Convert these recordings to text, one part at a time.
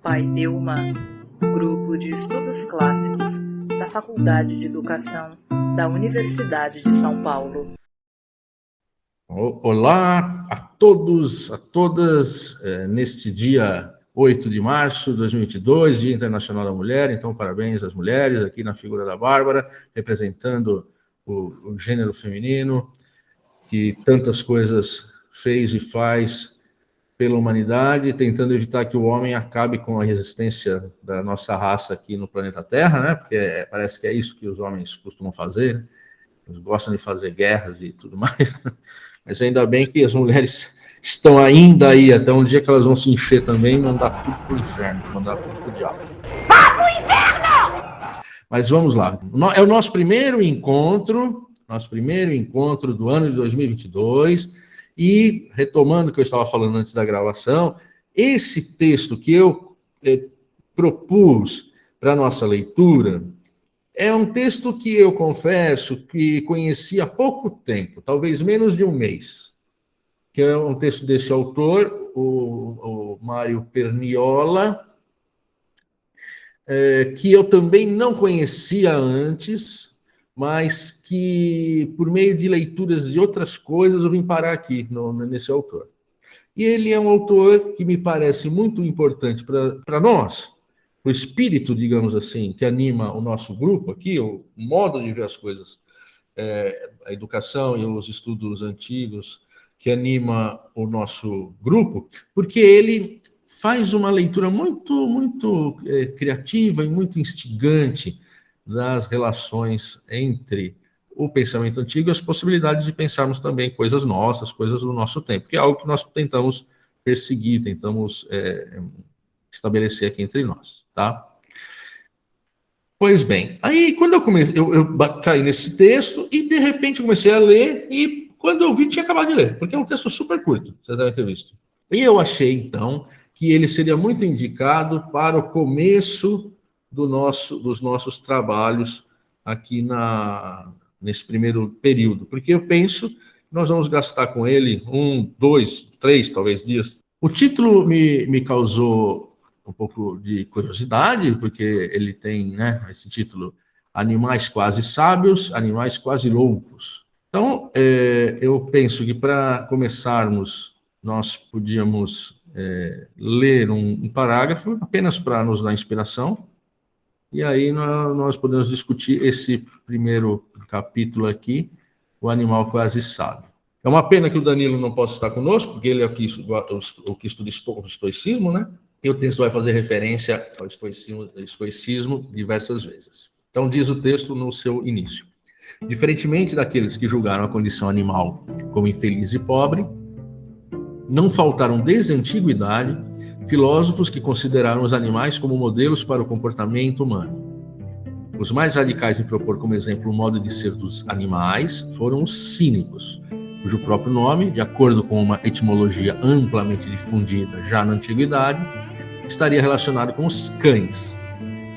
Paideuma, Grupo de Estudos Clássicos da Faculdade de Educação da Universidade de São Paulo. Olá a todos, a todas, neste dia 8 de março de 2022, Dia Internacional da Mulher. Então, parabéns às mulheres, aqui na figura da Bárbara, representando o gênero feminino, que tantas coisas fez e faz pela humanidade, tentando evitar que o homem acabe com a resistência da nossa raça aqui no planeta Terra, né? Porque parece que é isso que os homens costumam fazer, né? Eles gostam de fazer guerras e tudo mais, mas ainda bem que as mulheres estão ainda aí, até um dia que elas vão se encher também e mandar tudo pro inferno, mandar tudo pro diabo. Vá pro inferno! Mas vamos lá, é o nosso primeiro encontro do ano de 2022, e retomando o que eu estava falando antes da gravação, esse texto que eu propus para a nossa leitura é um texto que eu confesso que conheci há pouco tempo, talvez menos de um mês, que é um texto desse autor, o Mário Perniola, que eu também não conhecia antes, mas que, por meio de leituras de outras coisas, eu vim parar aqui, nesse autor. E ele é um autor que me parece muito importante para nós, o espírito, digamos assim, que anima o nosso grupo aqui, o modo de ver as coisas, a educação e os estudos antigos, que anima o nosso grupo, porque ele faz uma leitura muito criativa e muito instigante das relações entre o pensamento antigo e as possibilidades de pensarmos também coisas nossas, coisas do nosso tempo, que é algo que nós tentamos perseguir, tentamos estabelecer aqui entre nós, tá? Pois bem, aí quando eu comecei, eu caí nesse texto e de repente comecei a ler, e quando eu vi tinha acabado de ler, porque é um texto super curto, vocês devem ter visto. E eu achei então que ele seria muito indicado para o começo dos nossos trabalhos aqui nesse primeiro período, porque eu penso que nós vamos gastar com ele 1, 2, 3, talvez dias. O título me causou um pouco de curiosidade, porque ele tem, né, esse título, Animais Quase Sábios, Animais Quase Loucos. Então, eu penso que para começarmos, nós podíamos ler um parágrafo, apenas para nos dar inspiração, e aí nós podemos discutir esse primeiro capítulo aqui, O Animal Quase Sábio. É uma pena que o Danilo não possa estar conosco, porque ele é o que estuda o estoicismo, né? E o texto vai fazer referência ao estoicismo diversas vezes. Então, diz o texto no seu início. Diferentemente daqueles que julgaram a condição animal como infeliz e pobre, não faltaram desde a antiguidade filósofos que consideraram os animais como modelos para o comportamento humano. Os mais radicais em propor como exemplo o modo de ser dos animais foram os cínicos, cujo próprio nome, de acordo com uma etimologia amplamente difundida já na antiguidade, estaria relacionado com os cães.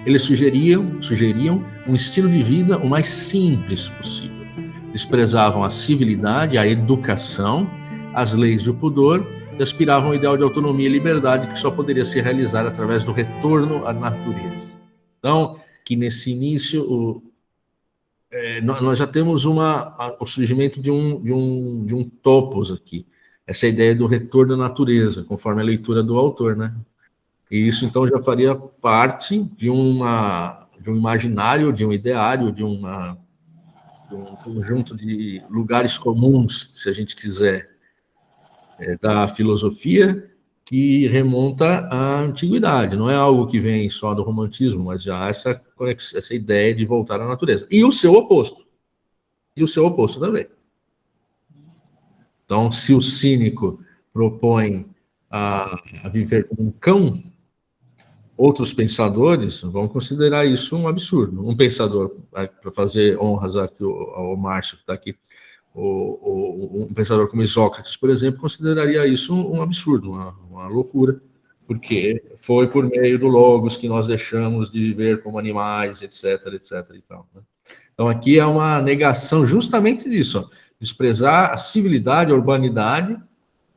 Eles sugeriam um estilo de vida o mais simples possível. Desprezavam a civilidade, a educação, as leis do pudor e aspiravam ao ideal de autonomia e liberdade que só poderia ser realizado através do retorno à natureza. Então, que nesse início nós já temos o surgimento de um topos aqui, essa ideia do retorno à natureza, conforme a leitura do autor, né? E isso, então, já faria parte de um imaginário, de um ideário, de um conjunto de lugares comuns, se a gente quiser, da filosofia, que remonta à antiguidade. Não é algo que vem só do romantismo, mas já essa ideia de voltar à natureza. E o seu oposto. E o seu oposto também. Então, se o cínico propõe a viver como um cão, outros pensadores vão considerar isso um absurdo. Um pensador, para fazer honras aqui ao Márcio, que está aqui, um pensador como Sócrates, por exemplo, consideraria isso um absurdo, uma loucura, porque foi por meio do logos que nós deixamos de viver como animais, etc, etc. E tal, né? Então, aqui é uma negação justamente disso, desprezar a civilidade, a urbanidade,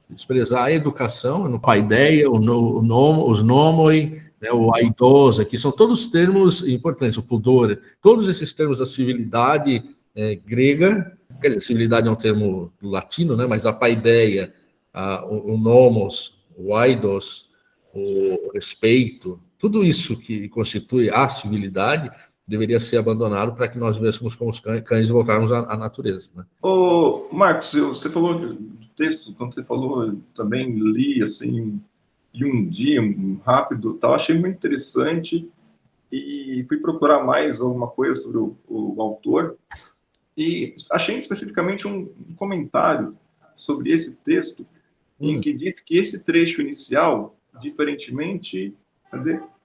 desprezar a educação, no paideia, os nomoi, né, o aidosa, que são todos termos importantes, o pudor, todos esses termos da civilidade grega, quer dizer, civilidade é um termo latino, né, mas a paideia, o nomos, o aidos, o respeito, tudo isso que constitui a civilidade deveria ser abandonado para que nós vivêssemos como os cães e invocarmos a natureza. Né? Ô, Marcos, você falou do texto, quando você falou, eu também li, assim, de um dia, rápido, tal, achei muito interessante e fui procurar mais alguma coisa sobre o autor e achei especificamente um comentário sobre esse texto em que diz que esse trecho inicial, diferentemente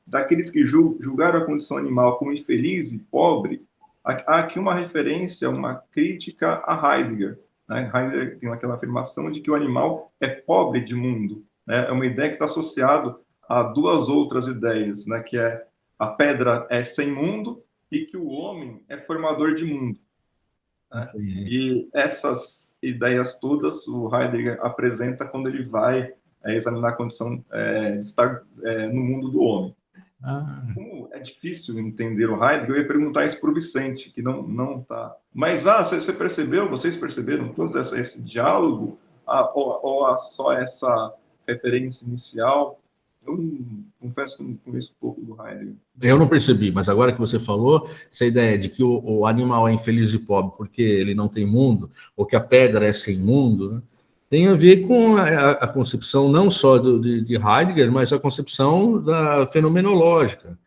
daqueles que julgaram a condição animal como infeliz e pobre, há aqui uma referência, uma crítica a Heidegger. Né? Heidegger tem aquela afirmação de que o animal é pobre de mundo. Né? É uma ideia que está associada a duas outras ideias, né? Que é a pedra é sem mundo e que o homem é formador de mundo. Né? E essas ideias todas o Heidegger apresenta quando ele vai examinar a condição de estar no mundo do homem. Como é difícil entender o Heidegger, eu ia perguntar isso para o Vicente, que não está. Mas você percebeu, vocês perceberam todo esse diálogo? Ou só essa referência inicial? Eu confesso que não conheço um pouco do Heidegger. Eu não percebi, mas agora que você falou, essa ideia de que o animal é infeliz e pobre porque ele não tem mundo, ou que a pedra é sem mundo, né? Tem a ver com a concepção não só de Heidegger, mas a concepção da fenomenológica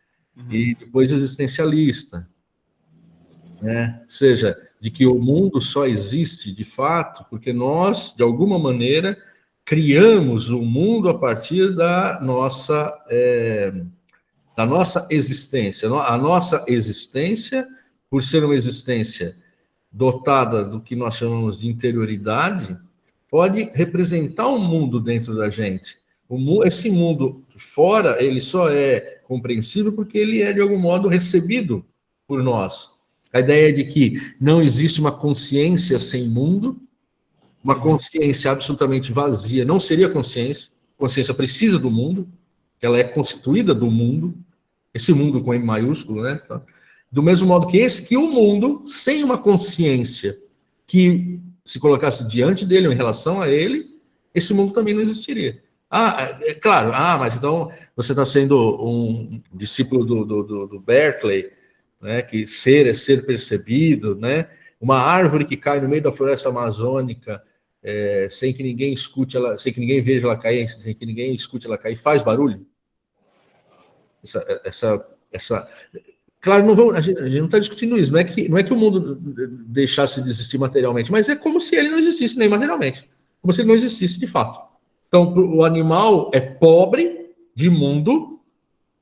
e depois existencialista, né? Ou seja, de que o mundo só existe de fato porque nós, de alguma maneira, criamos o mundo a partir da nossa existência. A nossa existência, por ser uma existência dotada do que nós chamamos de interioridade, pode representar um mundo dentro da gente. Esse mundo fora, ele só é compreensível porque ele é, de algum modo, recebido por nós. A ideia de que não existe uma consciência sem mundo, uma consciência absolutamente vazia, não seria consciência. A consciência precisa do mundo, ela é constituída do mundo, esse mundo com M maiúsculo, né? Do mesmo modo que o mundo, sem uma consciência que se colocasse diante dele ou em relação a ele, esse mundo também não existiria. É claro, mas então você está sendo um discípulo do Berkeley, né? Que ser é ser percebido, né? Uma árvore que cai no meio da floresta amazônica, sem que ninguém escute ela, sem que ninguém veja ela cair, sem que ninguém escute ela cair, faz barulho. Claro, a gente não está discutindo isso, não é que o mundo deixasse de existir materialmente, mas é como se ele não existisse nem materialmente, como se ele não existisse de fato. Então, o animal é pobre de mundo,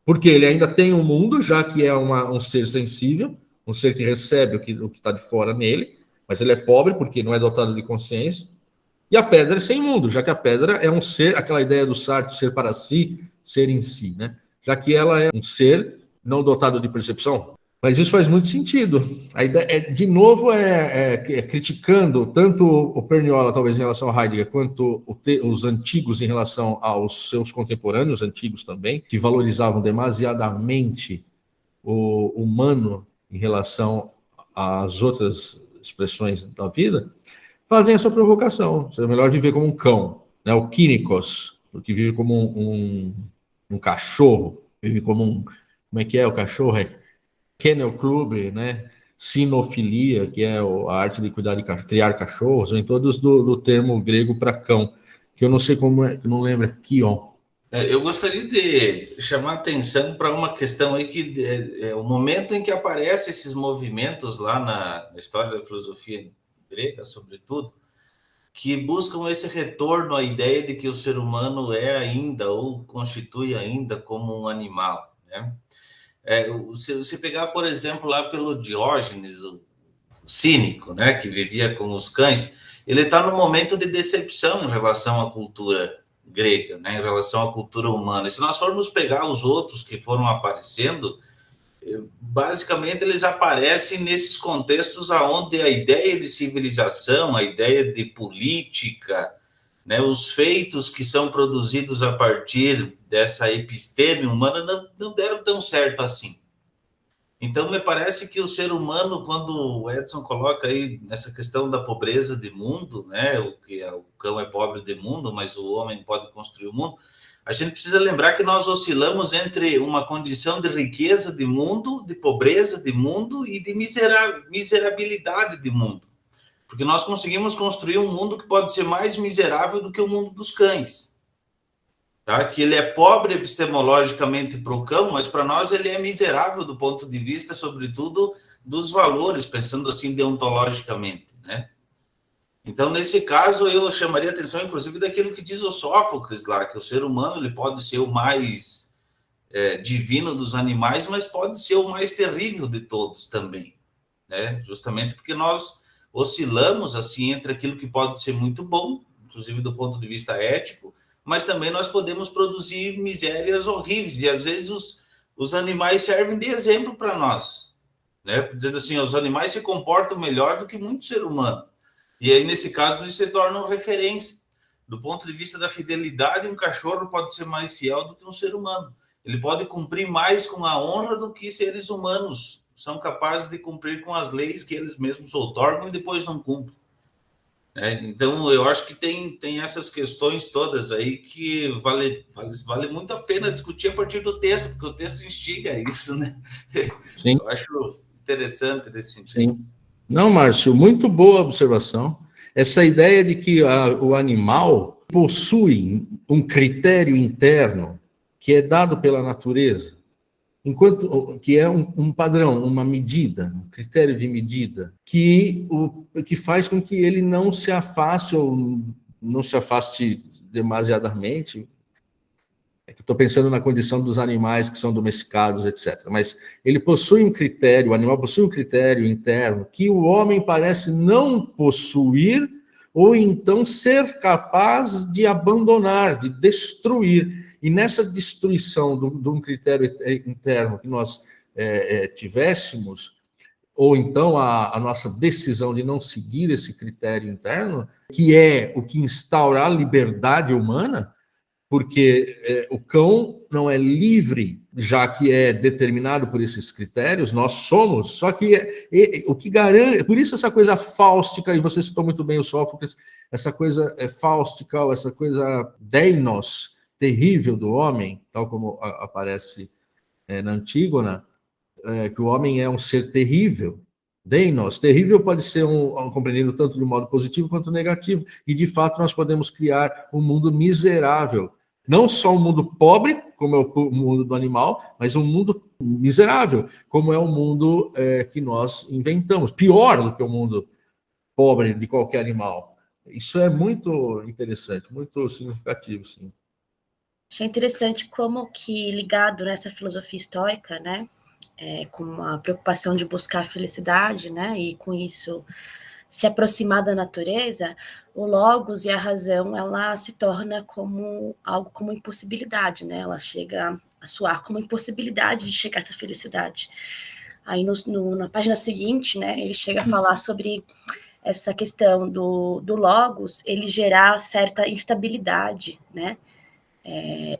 porque ele ainda tem um mundo, já que é um ser sensível, um ser que recebe o que está de fora nele, mas ele é pobre porque não é dotado de consciência. E a pedra é sem mundo, já que a pedra é um ser, aquela ideia do Sartre, ser para si, ser em si, né? Já que ela é um ser não dotado de percepção. Mas isso faz muito sentido. A ideia, de novo, criticando tanto o Perniola, talvez, em relação a Heidegger, quanto os antigos em relação aos seus contemporâneos, antigos também, que valorizavam demasiadamente o humano em relação às outras expressões da vida, fazem essa provocação. É melhor viver como um cão, né? O kínikos, que vive como um cachorro, vive como como é que é o cachorro? Kennel Club, né? Sinofilia, que é a arte de cuidar de criar cachorros, vem todos do termo grego para cão, que eu não sei como é, não lembro, é kion. Eu gostaria de chamar a atenção para uma questão aí que o momento em que aparecem esses movimentos lá na história da filosofia grega, sobretudo, que buscam esse retorno à ideia de que o ser humano é ainda ou constitui ainda como um animal, né? Se pegar, por exemplo, lá pelo Diógenes, o cínico, né, que vivia com os cães, ele está num momento de decepção em relação à cultura grega, né, em relação à cultura humana. E se nós formos pegar os outros que foram aparecendo, basicamente eles aparecem nesses contextos aonde a ideia de civilização, a ideia de política, né, os feitos que são produzidos a partir dessa episteme humana não deram tão certo assim. Então, me parece que o ser humano, quando o Edson coloca aí essa questão da pobreza de mundo, né, o cão é pobre de mundo, mas o homem pode construir o mundo, a gente precisa lembrar que nós oscilamos entre uma condição de riqueza de mundo, de pobreza de mundo e de miserabilidade de mundo. Porque nós conseguimos construir um mundo que pode ser mais miserável do que o mundo dos cães. Tá? Que ele é pobre epistemologicamente para o cão, mas para nós ele é miserável do ponto de vista, sobretudo, dos valores, pensando assim deontologicamente, né? Então, nesse caso, eu chamaria a atenção, inclusive, daquilo que diz o Sófocles lá, que o ser humano ele pode ser o mais divino dos animais, mas pode ser o mais terrível de todos também, né? Justamente porque nós oscilamos assim entre aquilo que pode ser muito bom, inclusive do ponto de vista ético, mas também nós podemos produzir misérias horríveis, e às vezes os animais servem de exemplo para nós, né? Dizendo assim, os animais se comportam melhor do que muito ser humano, e aí nesse caso eles se tornam referência. Do ponto de vista da fidelidade, um cachorro pode ser mais fiel do que um ser humano, ele pode cumprir mais com a honra do que seres humanos são capazes de cumprir com as leis que eles mesmos outorgam e depois não cumprem. Então, eu acho que tem essas questões todas aí que vale muito a pena discutir a partir do texto, porque o texto instiga isso, né? Sim. Eu acho interessante nesse sentido. Sim. Não, Márcio, muito boa observação. Essa ideia de que o animal possui um critério interno que é dado pela natureza, enquanto que é um padrão, uma medida, um critério de medida, que faz com que ele não se afaste ou não se afaste demasiadamente. É que estou pensando na condição dos animais que são domesticados, etc. Mas ele possui um critério, o animal possui um critério interno que o homem parece não possuir ou então ser capaz de abandonar, de destruir. E nessa destruição de um critério interno que nós tivéssemos, ou então a nossa decisão de não seguir esse critério interno, que é o que instaura a liberdade humana, porque o cão não é livre, já que é determinado por esses critérios, nós somos, só que o que garante, por isso essa coisa fáustica, e você citou muito bem o Sófocles, essa coisa fáustica, essa coisa deinos, terrível do homem, tal como aparece na Antígona, que o homem é um ser terrível. Deinos, terrível pode ser compreendido tanto de modo positivo quanto negativo, e de fato nós podemos criar um mundo miserável. Não só um mundo pobre, como é o mundo do animal, mas um mundo miserável, como é o mundo que nós inventamos. Pior do que o mundo pobre de qualquer animal. Isso é muito interessante, muito significativo, sim. Achei interessante como que, ligado nessa filosofia estoica, né, com a preocupação de buscar a felicidade, né, e com isso se aproximar da natureza, o logos e a razão, ela se torna como algo como impossibilidade, né? Ela chega a soar como impossibilidade de chegar a essa felicidade. Aí na página seguinte, né, ele chega a falar sobre essa questão do logos, ele gerar certa instabilidade, né?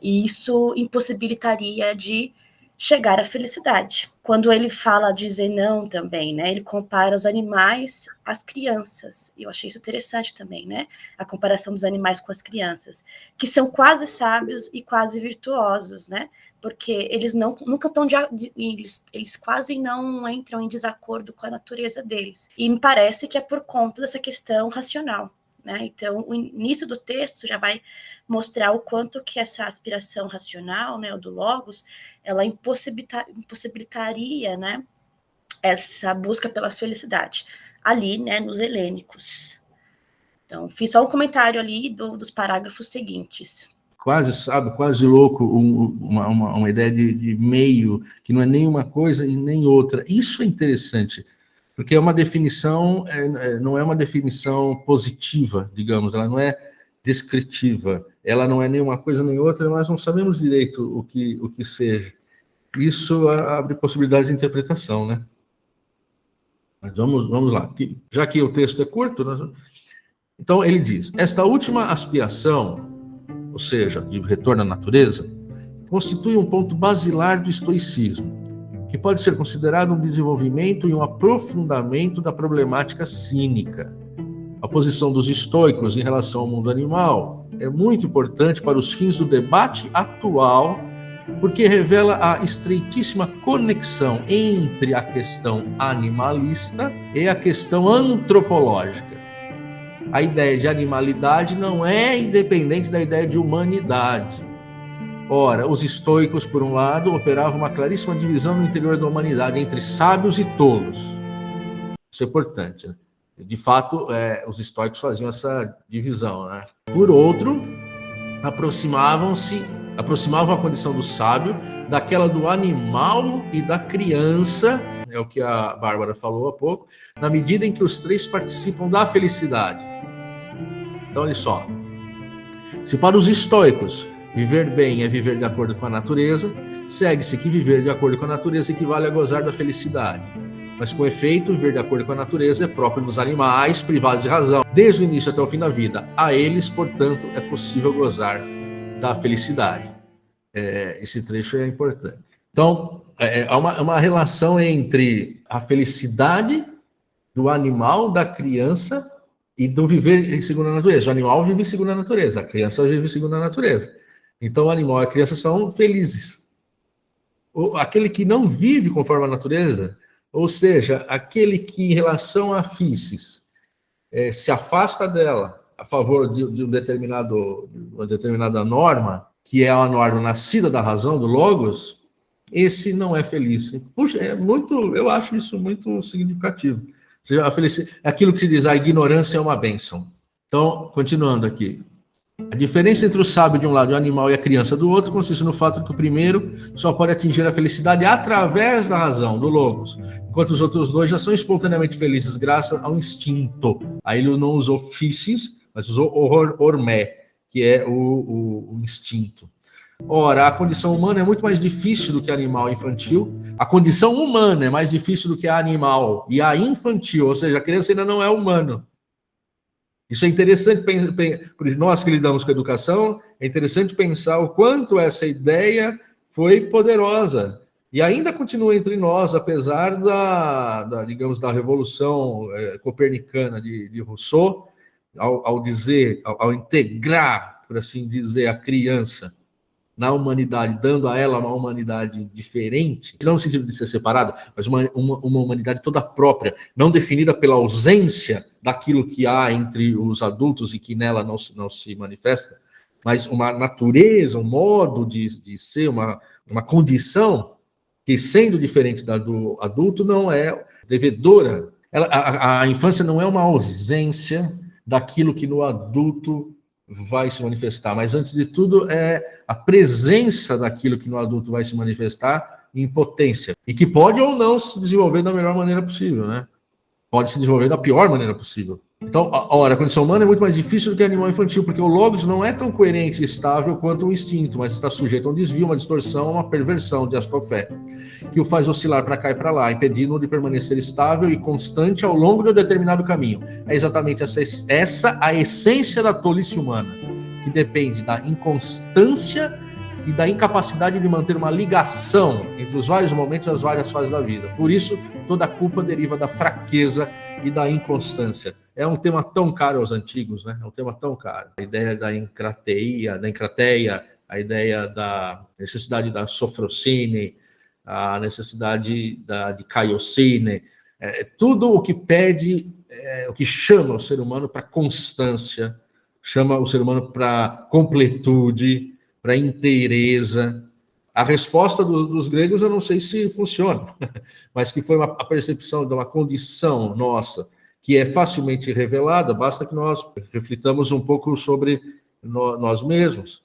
E isso impossibilitaria de chegar à felicidade. Quando ele fala de Zenão também, né, ele compara os animais às crianças. Eu achei isso interessante também, né, a comparação dos animais com as crianças, que são quase sábios e quase virtuosos, né, porque eles nunca estão eles quase não entram em desacordo com a natureza deles. E me parece que é por conta dessa questão racional, né? Então, o início do texto já vai mostrar o quanto que essa aspiração racional, né, o do logos, ela impossibilitaria, né, essa busca pela felicidade ali, né, nos helênicos. Então, fiz só um comentário ali dos parágrafos seguintes. Quase louco, uma ideia de meio, que não é nem uma coisa e nem outra. Isso é interessante, porque é uma definição, não é uma definição positiva, digamos, ela não é descritiva, ela não é nem uma coisa nem outra, nós não sabemos direito o que seja. Isso abre possibilidades de interpretação, né? Mas vamos lá. Já que o texto é curto, Então ele diz, esta última aspiração, ou seja, de retorno à natureza, constitui um ponto basilar do estoicismo, que pode ser considerado um desenvolvimento e um aprofundamento da problemática cínica. A posição dos estoicos em relação ao mundo animal é muito importante para os fins do debate atual, porque revela a estreitíssima conexão entre a questão animalista e a questão antropológica. A ideia de animalidade não é independente da ideia de humanidade. Ora, os estoicos, por um lado, operavam uma claríssima divisão no interior da humanidade entre sábios e tolos. Isso é importante, né? De fato, os estoicos faziam essa divisão, né? Por outro, aproximavam a condição do sábio daquela do animal e da criança, é o que a Bárbara falou há pouco, na medida em que os três participam da felicidade. Então, olha só, se para os estoicos viver bem é viver de acordo com a natureza, segue-se que viver de acordo com a natureza equivale a gozar da felicidade. Mas, com efeito, viver de acordo com a natureza é próprio dos animais privados de razão, desde o início até o fim da vida. A eles, portanto, é possível gozar da felicidade. Esse trecho é importante. Então, há uma relação entre a felicidade do animal, da criança, e do viver segundo a natureza. O animal vive segundo a natureza, a criança vive segundo a natureza. Então, o animal e a criança são felizes. Aquele que não vive conforme a natureza, ou seja, aquele que, em relação à physis, se afasta dela a favor de uma determinada norma, que é a norma nascida da razão, do logos, esse não é feliz. Puxa, eu acho isso muito significativo. Ou seja, aquilo que se diz, a ignorância é uma bênção. Então, continuando aqui. A diferença entre o sábio de um lado e o animal e a criança do outro consiste no fato de que o primeiro só pode atingir a felicidade através da razão, do logos, enquanto os outros dois já são espontaneamente felizes graças ao instinto. Aí ele não usou physis, mas usou ormé, que é o instinto. Ora, a condição humana é muito mais difícil do que a animal e infantil. A condição humana é mais difícil do que a animal e a infantil, ou seja, a criança ainda não é humano. Isso é interessante, por nós que lidamos com a educação, é interessante pensar o quanto essa ideia foi poderosa e ainda continua entre nós, apesar digamos, da revolução copernicana de Rousseau, ao integrar, por assim dizer, a criança na humanidade, dando a ela uma humanidade diferente, não no sentido de ser separada, mas uma humanidade toda própria, não definida pela ausência daquilo que há entre os adultos e que nela não se manifesta, mas uma natureza, um modo de ser, uma condição que, sendo diferente da do adulto, não é devedora. A infância não é uma ausência daquilo que no adulto vai se manifestar, mas antes de tudo é a presença daquilo que no adulto vai se manifestar em potência, e que pode ou não se desenvolver da melhor maneira possível, né? Pode se desenvolver da pior maneira possível. Então, a condição humana é muito mais difícil do que animal infantil, porque o logos não é tão coerente e estável quanto o instinto, mas está sujeito a um desvio, uma distorção, uma perversão de aspofé, que o faz oscilar para cá e para lá, impedindo-o de permanecer estável e constante ao longo de um determinado caminho. É exatamente essa a essência da tolice humana, que depende da inconstância e da incapacidade de manter uma ligação entre os vários momentos e as várias fases da vida. Por isso, toda a culpa deriva da fraqueza e da inconstância. É um tema tão caro aos antigos, né? É um tema tão caro. A ideia da encrateia, a ideia da necessidade da sofrocine, a necessidade de caiocine, tudo o que pede, o que chama o ser humano para constância, chama o ser humano para completude, para inteireza. A resposta dos gregos eu não sei se funciona, mas que foi a percepção de uma condição nossa que é facilmente revelada, basta que nós reflitamos um pouco sobre nós mesmos.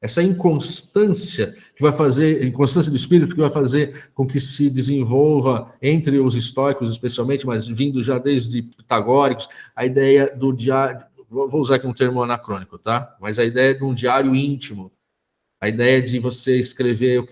Essa inconstância que vai fazer, inconstância do espírito que vai fazer com que se desenvolva entre os estoicos especialmente, mas vindo já desde pitagóricos, a ideia do diário, vou usar aqui um termo anacrônico, tá? Mas a ideia de um diário íntimo, a ideia de você escrever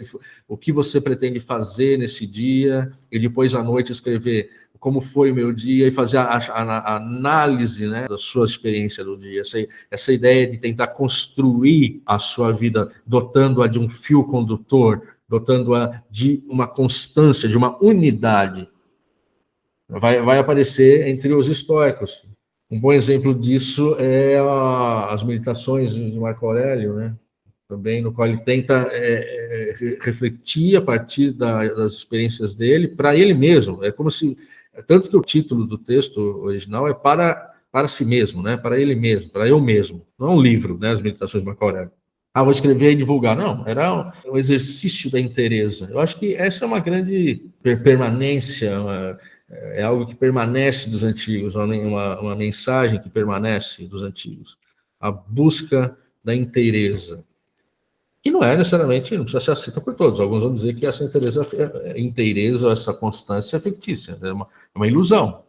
o que você pretende fazer nesse dia, e depois à noite escrever como foi o meu dia e fazer a análise, né, da sua experiência do dia. Essa ideia de tentar construir a sua vida, dotando-a de um fio condutor, dotando-a de uma constância, de uma unidade, vai aparecer entre os estoicos. Um bom exemplo disso é as meditações de Marco Aurélio, né? Também, no qual ele tenta refletir a partir das experiências dele para ele mesmo. É como se, tanto que o título do texto original é para si mesmo, né? Para ele mesmo, para eu mesmo. Não é um livro, né? As meditações de Marco Aurélio. Vou escrever e divulgar. Não, era um exercício da inteireza. Eu acho que essa é uma grande permanência, é algo que permanece dos antigos, uma mensagem que permanece dos antigos. A busca da inteireza. Que não é necessariamente, não precisa ser aceita por todos. Alguns vão dizer que essa inteireza, essa constância é fictícia, é uma ilusão.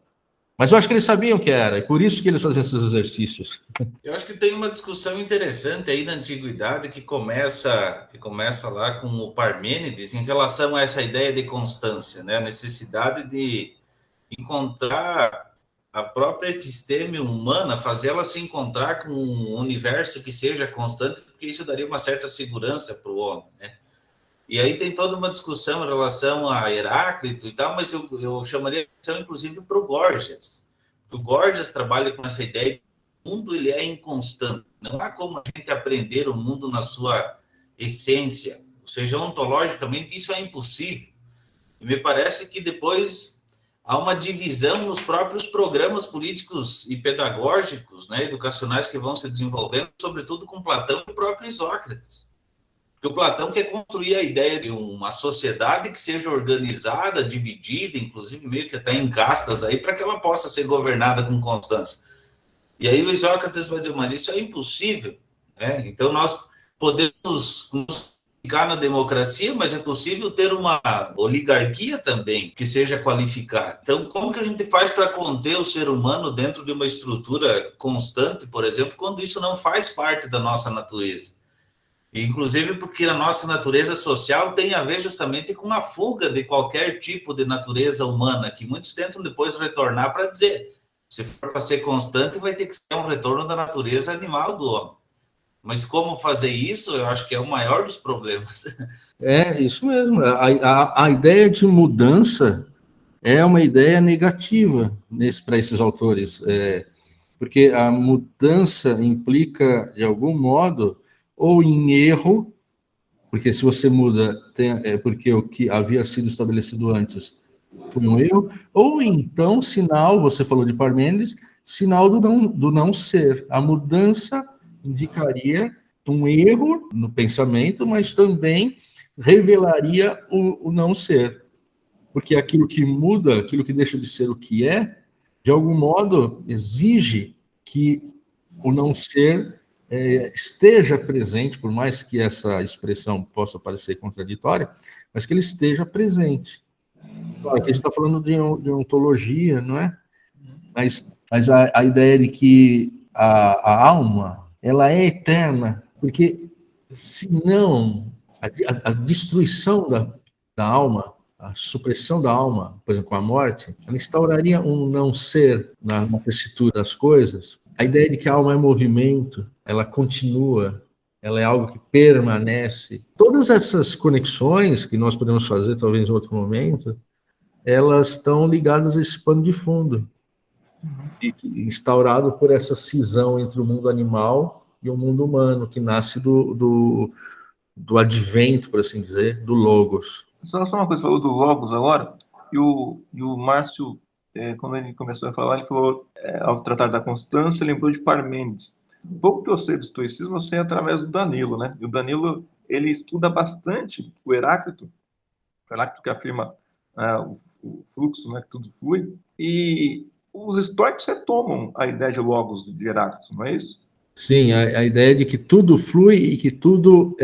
Mas eu acho que eles sabiam que era, e por isso que eles faziam esses exercícios. Eu acho que tem uma discussão interessante aí na antiguidade que começa lá com o Parmênides em relação a essa ideia de constância, né? A necessidade de encontrar a própria episteme humana, fazer ela se encontrar com um universo que seja constante, porque isso daria uma certa segurança para o homem, né? E aí tem toda uma discussão em relação a Heráclito e tal, mas eu chamaria atenção, inclusive, para o Gorgias. O Gorgias trabalha com essa ideia de que o mundo ele é inconstante. Não há como a gente aprender o mundo na sua essência. Ou seja, ontologicamente, isso é impossível. E me parece que depois há uma divisão nos próprios programas políticos e pedagógicos, né, educacionais que vão se desenvolvendo, sobretudo com Platão e o próprio Isócrates. Porque o Platão quer construir a ideia de uma sociedade que seja organizada, dividida, inclusive meio que até em castas aí, para que ela possa ser governada com constância. E aí o Isócrates vai dizer, mas isso é impossível, né? Então nós podemos nos ficar na democracia, mas é possível ter uma oligarquia também que seja qualificada. Então, como que a gente faz para conter o ser humano dentro de uma estrutura constante, por exemplo, quando isso não faz parte da nossa natureza? Inclusive porque a nossa natureza social tem a ver justamente com a fuga de qualquer tipo de natureza humana, que muitos tentam depois retornar para dizer, se for para ser constante, vai ter que ser um retorno da natureza animal do homem. Mas como fazer isso, eu acho que é o maior dos problemas. É, isso mesmo. A ideia de mudança é uma ideia negativa para esses autores, porque a mudança implica, de algum modo, ou em erro, porque se você muda, é porque o que havia sido estabelecido antes foi um erro, ou então sinal, você falou de Parmênides, sinal do não ser. A mudança indicaria um erro no pensamento, mas também revelaria o não ser. Porque aquilo que muda, aquilo que deixa de ser o que é, de algum modo exige que o não ser esteja presente, por mais que essa expressão possa parecer contraditória, mas que ele esteja presente. Claro, aqui a gente está falando de ontologia, não é? Mas a ideia de que a alma, ela é eterna, porque senão a destruição da alma, a supressão da alma, por exemplo, com a morte, ela instauraria um não ser na tessitura das coisas. A ideia de que a alma é movimento, ela continua, ela é algo que permanece. Todas essas conexões que nós podemos fazer, talvez em outro momento, elas estão ligadas a esse pano de fundo, instaurado por essa cisão entre o mundo animal e o mundo humano, que nasce do advento, por assim dizer, do Logos. Só uma coisa, falou do Logos agora, e o Márcio, quando ele começou a falar, ele falou, ao tratar da constância, lembrou de Parmênides. Um pouco que eu sei do estoicismo, eu sei através do Danilo, né? E o Danilo, ele estuda bastante o Heráclito que afirma o fluxo, né, que tudo flui, e os estoicos retomam a ideia de Logos de Heráclito, não é isso? Sim, a ideia de que tudo flui e que tudo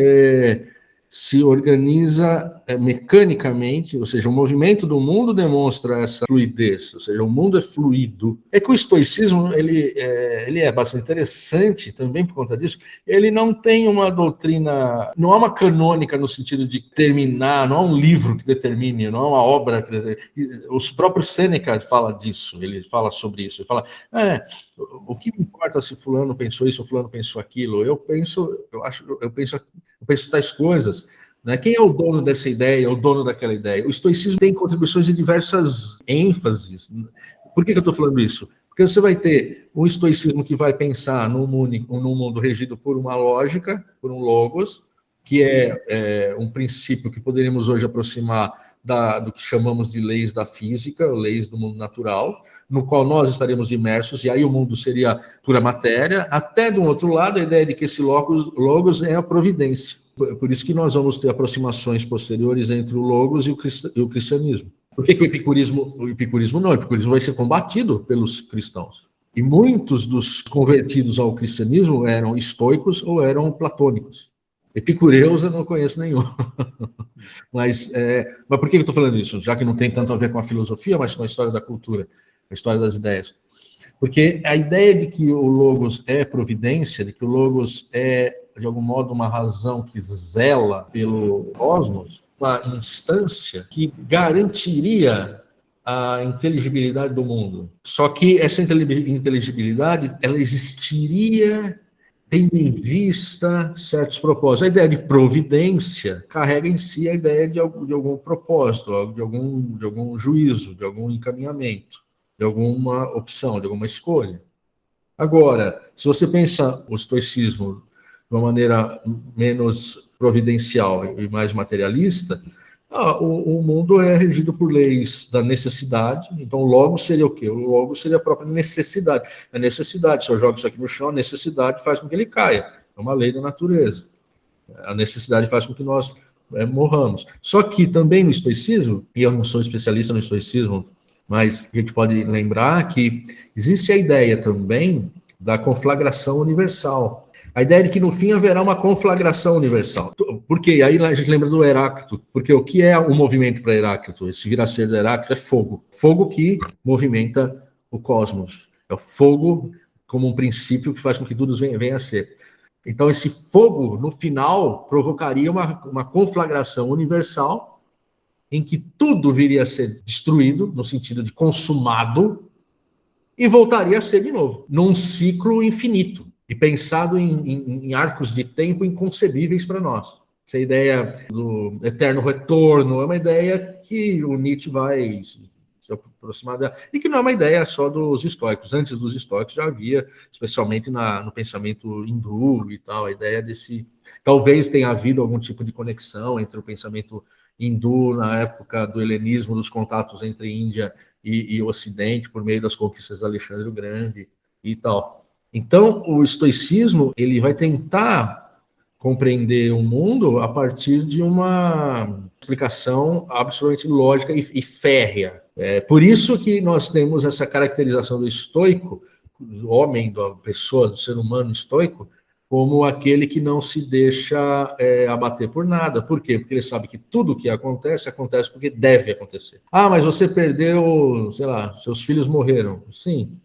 se organiza mecanicamente, ou seja, o movimento do mundo demonstra essa fluidez, ou seja, o mundo é fluido. É que o estoicismo ele é bastante interessante também por conta disso. Ele não tem uma doutrina, não há uma canônica no sentido de terminar, não há um livro que determine, não há uma obra que determine. Os próprios Sêneca fala disso, ele fala sobre isso, ele fala, o que me importa se fulano pensou isso ou fulano pensou aquilo? Eu penso tais coisas. Né? Quem é o dono dessa ideia, o dono daquela ideia? O estoicismo tem contribuições de diversas ênfases. Por que eu estou falando isso? Porque você vai ter um estoicismo que vai pensar num mundo regido por uma lógica, por um logos, que é um princípio que poderíamos hoje aproximar do que chamamos de leis da física, leis do mundo natural, no qual nós estaremos imersos, e aí o mundo seria pura matéria, até do outro lado a ideia de que esse logos é a providência. Por isso que nós vamos ter aproximações posteriores entre o logos e o cristianismo. Por que o epicurismo não? O epicurismo vai ser combatido pelos cristãos. E muitos dos convertidos ao cristianismo eram estoicos ou eram platônicos. Epicureus eu não conheço nenhum. Mas por que eu estou falando isso? Já que não tem tanto a ver com a filosofia, mas com a história da cultura, a história das ideias. Porque a ideia de que o logos é providência, de que o logos é, de algum modo, uma razão que zela pelo cosmos, uma instância que garantiria a inteligibilidade do mundo. Só que essa inteligibilidade, ela existiria tendo em vista certos propósitos. A ideia de providência carrega em si a ideia de algum propósito, de algum juízo, de algum encaminhamento, de alguma opção, de alguma escolha. Agora, se você pensa o estoicismo de uma maneira menos providencial e mais materialista, o mundo é regido por leis da necessidade. Então, o logos seria o quê? O logos seria a própria necessidade. A necessidade, se eu jogo isso aqui no chão, a necessidade faz com que ele caia. É uma lei da natureza. A necessidade faz com que nós morramos. Só que também no estoicismo, e eu não sou especialista no estoicismo, mas a gente pode lembrar que existe a ideia também da conflagração universal. A ideia de que no fim haverá uma conflagração universal. Por quê? Aí a gente lembra do Heráclito, porque o que é o movimento para Heráclito? Esse vir-a-ser do Heráclito é fogo. Fogo que movimenta o cosmos. É o fogo como um princípio que faz com que tudo venha a ser. Então, esse fogo, no final, provocaria uma conflagração universal em que tudo viria a ser destruído, no sentido de consumado, e voltaria a ser de novo, num ciclo infinito, e pensado em arcos de tempo inconcebíveis para nós. Essa ideia do eterno retorno é uma ideia que o Nietzsche vai se aproximar dela, e que não é uma ideia só dos estoicos. Antes dos estoicos já havia, especialmente no pensamento hindu e tal, a ideia desse... Talvez tenha havido algum tipo de conexão entre o pensamento hindu na época do helenismo, dos contatos entre Índia e o Ocidente, por meio das conquistas de Alexandre o Grande e tal. Então, o estoicismo, ele vai tentar compreender o mundo a partir de uma explicação absolutamente lógica e férrea. Por isso que nós temos essa caracterização do estoico, do homem, da pessoa, do ser humano estoico, como aquele que não se deixa abater por nada. Por quê? Porque ele sabe que tudo o que acontece porque deve acontecer. Ah, mas você perdeu, sei lá, seus filhos morreram. Sim.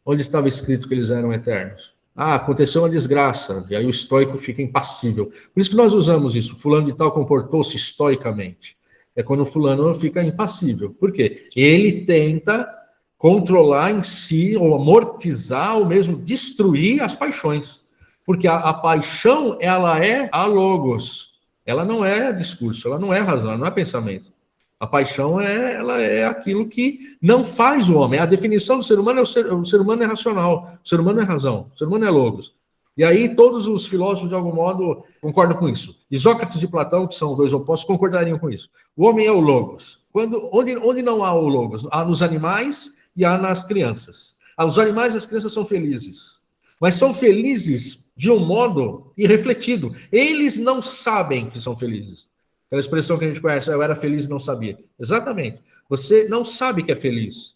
Onde estava escrito que eles eram eternos? Ah, aconteceu uma desgraça, e aí o estoico fica impassível. Por isso que nós usamos isso. Fulano de tal comportou-se estoicamente. É quando o fulano fica impassível. Por quê? Ele tenta controlar em si, ou amortizar, ou mesmo destruir as paixões. Porque a paixão, ela é a logos. Ela não é discurso, ela não é razão, ela não é pensamento. A paixão ela é aquilo que não faz o homem. A definição do ser humano o ser humano é racional, o ser humano é razão, o ser humano é logos. E aí todos os filósofos, de algum modo, concordam com isso. Isócrates e Platão, que são dois opostos, concordariam com isso. O homem é o logos. Onde não há o logos? Há nos animais e há nas crianças. Os animais e as crianças são felizes. Mas são felizes de um modo irrefletido. Eles não sabem que são felizes. Aquela expressão que a gente conhece, eu era feliz e não sabia. Exatamente. Você não sabe que é feliz.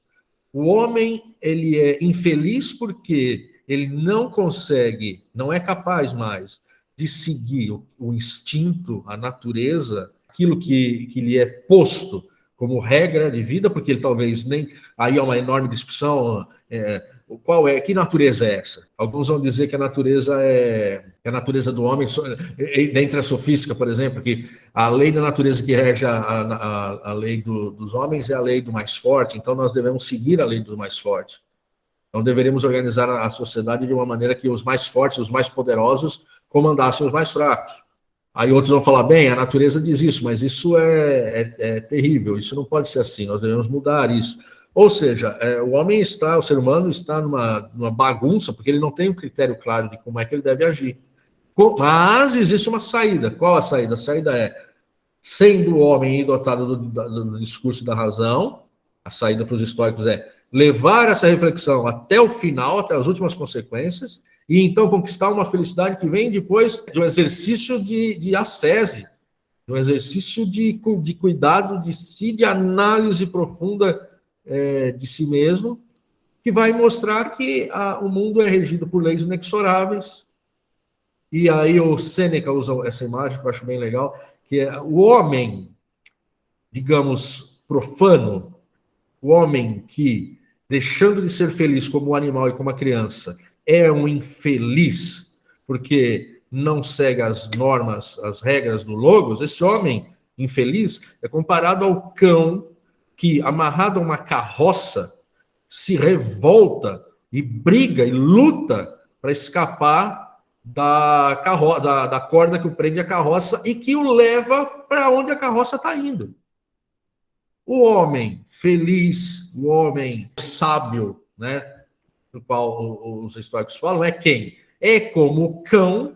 O homem, ele é infeliz porque ele não consegue, não é capaz mais de seguir o instinto, a natureza, aquilo que lhe é posto como regra de vida, porque ele talvez nem... Aí há uma enorme discussão, que natureza é essa? Alguns vão dizer que a natureza é a natureza do homem, dentre a sofística, por exemplo, que a lei da natureza que rege a lei dos homens é a lei do mais forte, então nós devemos seguir a lei do mais forte. Então deveríamos organizar a sociedade de uma maneira que os mais fortes, os mais poderosos, comandassem os mais fracos. Aí outros vão falar, bem, a natureza diz isso, mas isso é terrível, isso não pode ser assim, nós devemos mudar isso. Ou seja, o ser humano está numa bagunça, porque ele não tem um critério claro de como é que ele deve agir. Mas existe uma saída. Qual a saída? A saída é, sendo o homem dotado do discurso da razão, a saída para os estoicos é levar essa reflexão até o final, até as últimas consequências, e então conquistar uma felicidade que vem depois de um exercício de ascese, de um exercício de cuidado de si, de análise profunda de si mesmo, que vai mostrar que o mundo é regido por leis inexoráveis. E aí o Sêneca usa essa imagem, que eu acho bem legal, que é o homem, digamos, profano, o homem que, deixando de ser feliz como um animal e como uma criança, é um infeliz, porque não segue as normas, as regras do Logos. Esse homem infeliz é comparado ao cão que, amarrado a uma carroça, se revolta e briga e luta para escapar da corda que o prende a carroça e que o leva para onde a carroça está indo. O homem feliz, o homem sábio, né, do qual os estoicos falam, é quem? É como o cão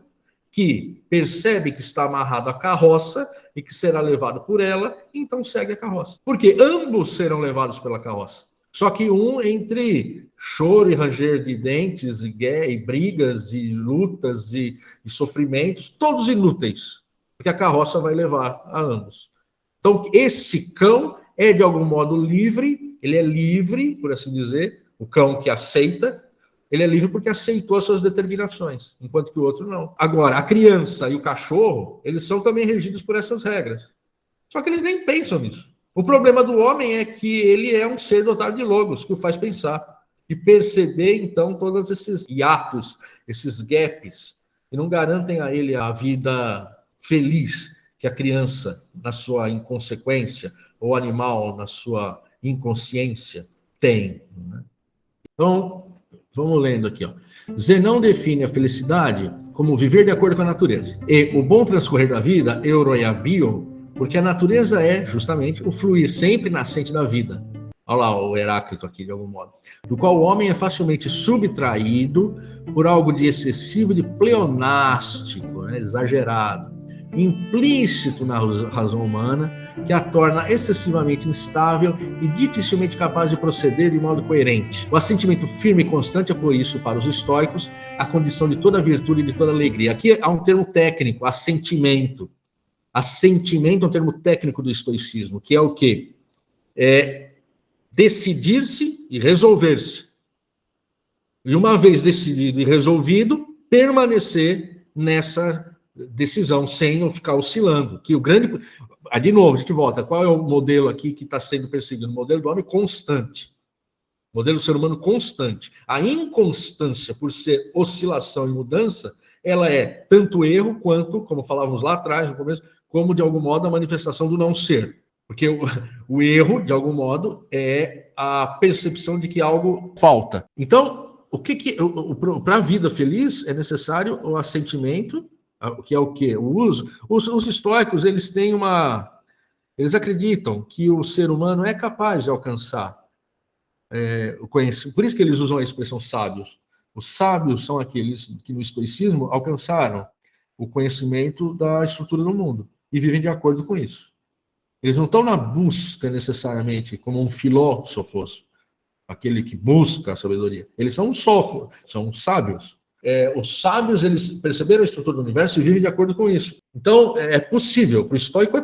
que percebe que está amarrado à carroça e que será levado por ela, então segue a carroça. Porque ambos serão levados pela carroça. Só que um, entre choro e ranger de dentes, e brigas, e lutas, e sofrimentos, todos inúteis, porque a carroça vai levar a ambos. Então, esse cão é, de algum modo, livre, ele é livre, por assim dizer, o cão que aceita, ele é livre porque aceitou as suas determinações, enquanto que o outro não. Agora, a criança e o cachorro, eles são também regidos por essas regras. Só que eles nem pensam nisso. O problema do homem é que ele é um ser dotado de logos, que o faz pensar e perceber, então, todos esses hiatos, esses gaps, que não garantem a ele a vida feliz que a criança, na sua inconsequência, ou o animal, na sua inconsciência, tem. Né? Então, vamos lendo aqui. Ó. Zenão define a felicidade como viver de acordo com a natureza. E o bom transcorrer da vida, euroiabio, porque a natureza é, justamente, o fluir sempre nascente da vida. Olha lá o Heráclito aqui, de algum modo. Do qual o homem é facilmente subtraído por algo de excessivo, de pleonástico, né, exagerado, implícito na razão humana, que a torna excessivamente instável e dificilmente capaz de proceder de modo coerente. O assentimento firme e constante é, por isso, para os estoicos, a condição de toda virtude e de toda alegria. Aqui há um termo técnico, assentimento. Assentimento é um termo técnico do estoicismo, que é o quê? É decidir-se e resolver-se. E uma vez decidido e resolvido, permanecer nessa decisão, sem ficar oscilando. Que o grande... de novo, a gente volta. Qual é o modelo aqui que está sendo perseguido? O modelo do homem constante. O modelo do ser humano constante. A inconstância, por ser oscilação e mudança, ela é tanto erro quanto, como falávamos lá atrás, no começo, como, de algum modo, a manifestação do não ser. Porque o erro, de algum modo, é a percepção de que algo falta. Então, para a vida feliz é necessário o assentimento, que é o quê? O uso. Os estoicos, eles acreditam que o ser humano é capaz de alcançar o conhecimento. Por isso que eles usam a expressão sábios. Os sábios são aqueles que no estoicismo alcançaram o conhecimento da estrutura do mundo e vivem de acordo com isso. Eles não estão na busca necessariamente como um filósofo, aquele que busca a sabedoria. Eles são sófos, são sábios. Os sábios, eles perceberam a estrutura do universo e vivem de acordo com isso. Então, é possível, para o estoico é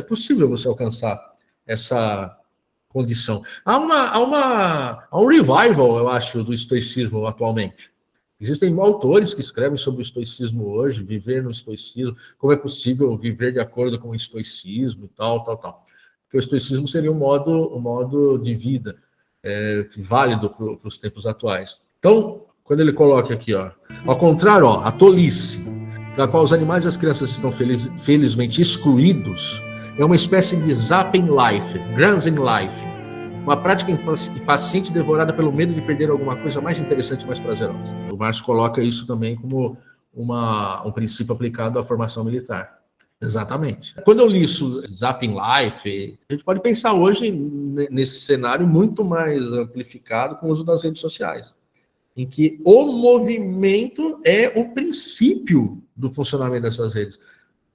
possível você alcançar essa condição. Há um revival, eu acho, do estoicismo atualmente. Existem autores que escrevem sobre o estoicismo hoje, viver no estoicismo, como é possível viver de acordo com o estoicismo e tal. Porque o estoicismo seria um modo de vida válido para os tempos atuais. Então, quando ele coloca aqui, ó, ao contrário, ó, a tolice, da qual os animais e as crianças estão felizmente excluídos, é uma espécie de zapping life, grazing life, uma prática impaciente devorada pelo medo de perder alguma coisa mais interessante e mais prazerosa. O Marx coloca isso também como um princípio aplicado à formação militar. Exatamente. Quando eu li isso, Zapping Life, a gente pode pensar hoje nesse cenário muito mais amplificado com o uso das redes sociais, em que o movimento é o princípio do funcionamento dessas redes.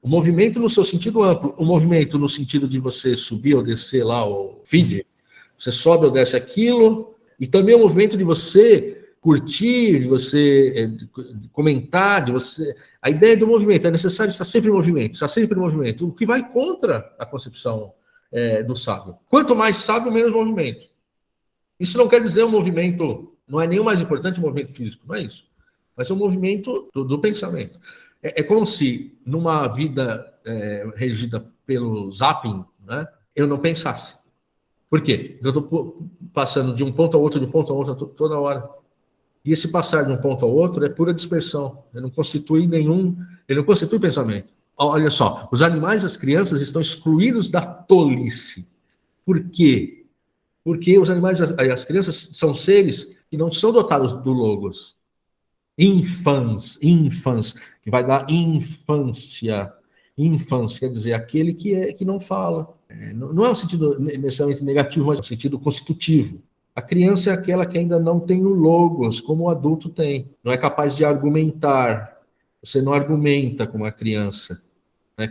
O movimento no seu sentido amplo, o movimento no sentido de você subir ou descer lá o feed, você sobe ou desce aquilo, e também o movimento de você curtir, de você comentar, de você... A ideia do movimento é necessário estar sempre em movimento, o que vai contra a concepção do sábio. Quanto mais sábio, menos movimento. Isso não quer dizer um movimento, não é nem o mais importante o movimento físico, não é isso. Mas é um movimento do pensamento. É como se, numa vida regida pelo zapping, né, eu não pensasse. Por quê? Eu estou passando de um ponto ao outro, toda hora. E esse passar de um ponto ao outro é pura dispersão. Ele não constitui pensamento. Olha só, os animais e as crianças estão excluídos da tolice. Por quê? Porque os animais e as crianças são seres que não são dotados do logos. Infans, que vai dar infância. Infância quer dizer aquele que não fala. Não é um sentido necessariamente negativo, mas é um sentido constitutivo. A criança é aquela que ainda não tem o logos, como o adulto tem. Não é capaz de argumentar. Você não argumenta como a criança.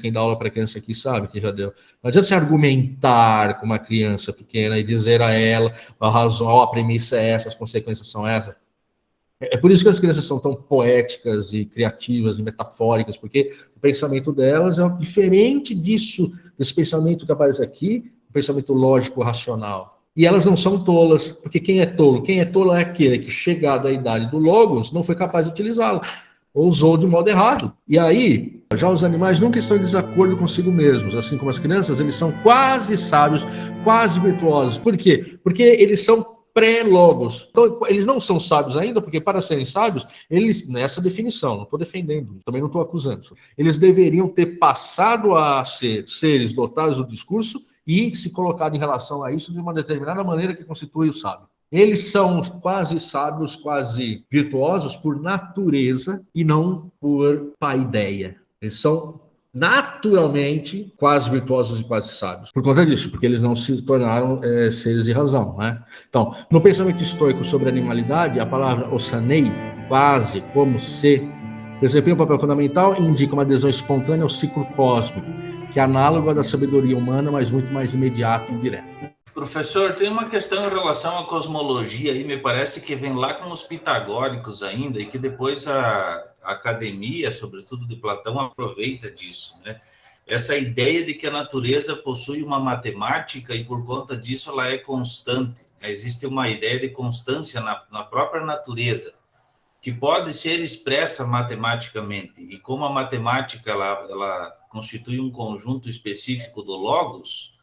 Quem dá aula para criança aqui sabe, quem já deu. Não adianta você argumentar com uma criança pequena e dizer a ela a razão, a premissa é essa, as consequências são essas. É por isso que as crianças são tão poéticas e criativas e metafóricas, porque o pensamento delas é diferente desse pensamento que aparece aqui, o pensamento lógico, racional. E elas não são tolas, porque quem é tolo? Quem é tolo é aquele que, chegado à idade do logos, não foi capaz de utilizá-lo, ou usou de modo errado. E aí, já os animais nunca estão em desacordo consigo mesmos, assim como as crianças, eles são quase sábios, quase virtuosos. Por quê? Porque eles são pré-logos. Então, eles não são sábios ainda, porque para serem sábios, eles, nessa definição, não estou defendendo, também não estou acusando, eles deveriam ter passado a ser seres dotados do discurso e se colocado em relação a isso de uma determinada maneira que constitui o sábio. Eles são quase sábios, quase virtuosos por natureza e não por paideia. Eles são naturalmente quase virtuosos e quase sábios. Por conta disso, porque eles não se tornaram seres de razão, né? Então, no pensamento estoico sobre animalidade, a palavra osanei, quase, como se, desempenha um papel fundamental e indica uma adesão espontânea ao ciclo cósmico, que é análogo à da sabedoria humana, mas muito mais imediato e direto. Professor, tem uma questão em relação à cosmologia aí, me parece que vem lá com os pitagóricos ainda, e que depois a academia, sobretudo de Platão, aproveita disso, né? Essa ideia de que a natureza possui uma matemática e, por conta disso, ela é constante. Existe uma ideia de constância na própria natureza, que pode ser expressa matematicamente. E como a matemática ela constitui um conjunto específico do logos,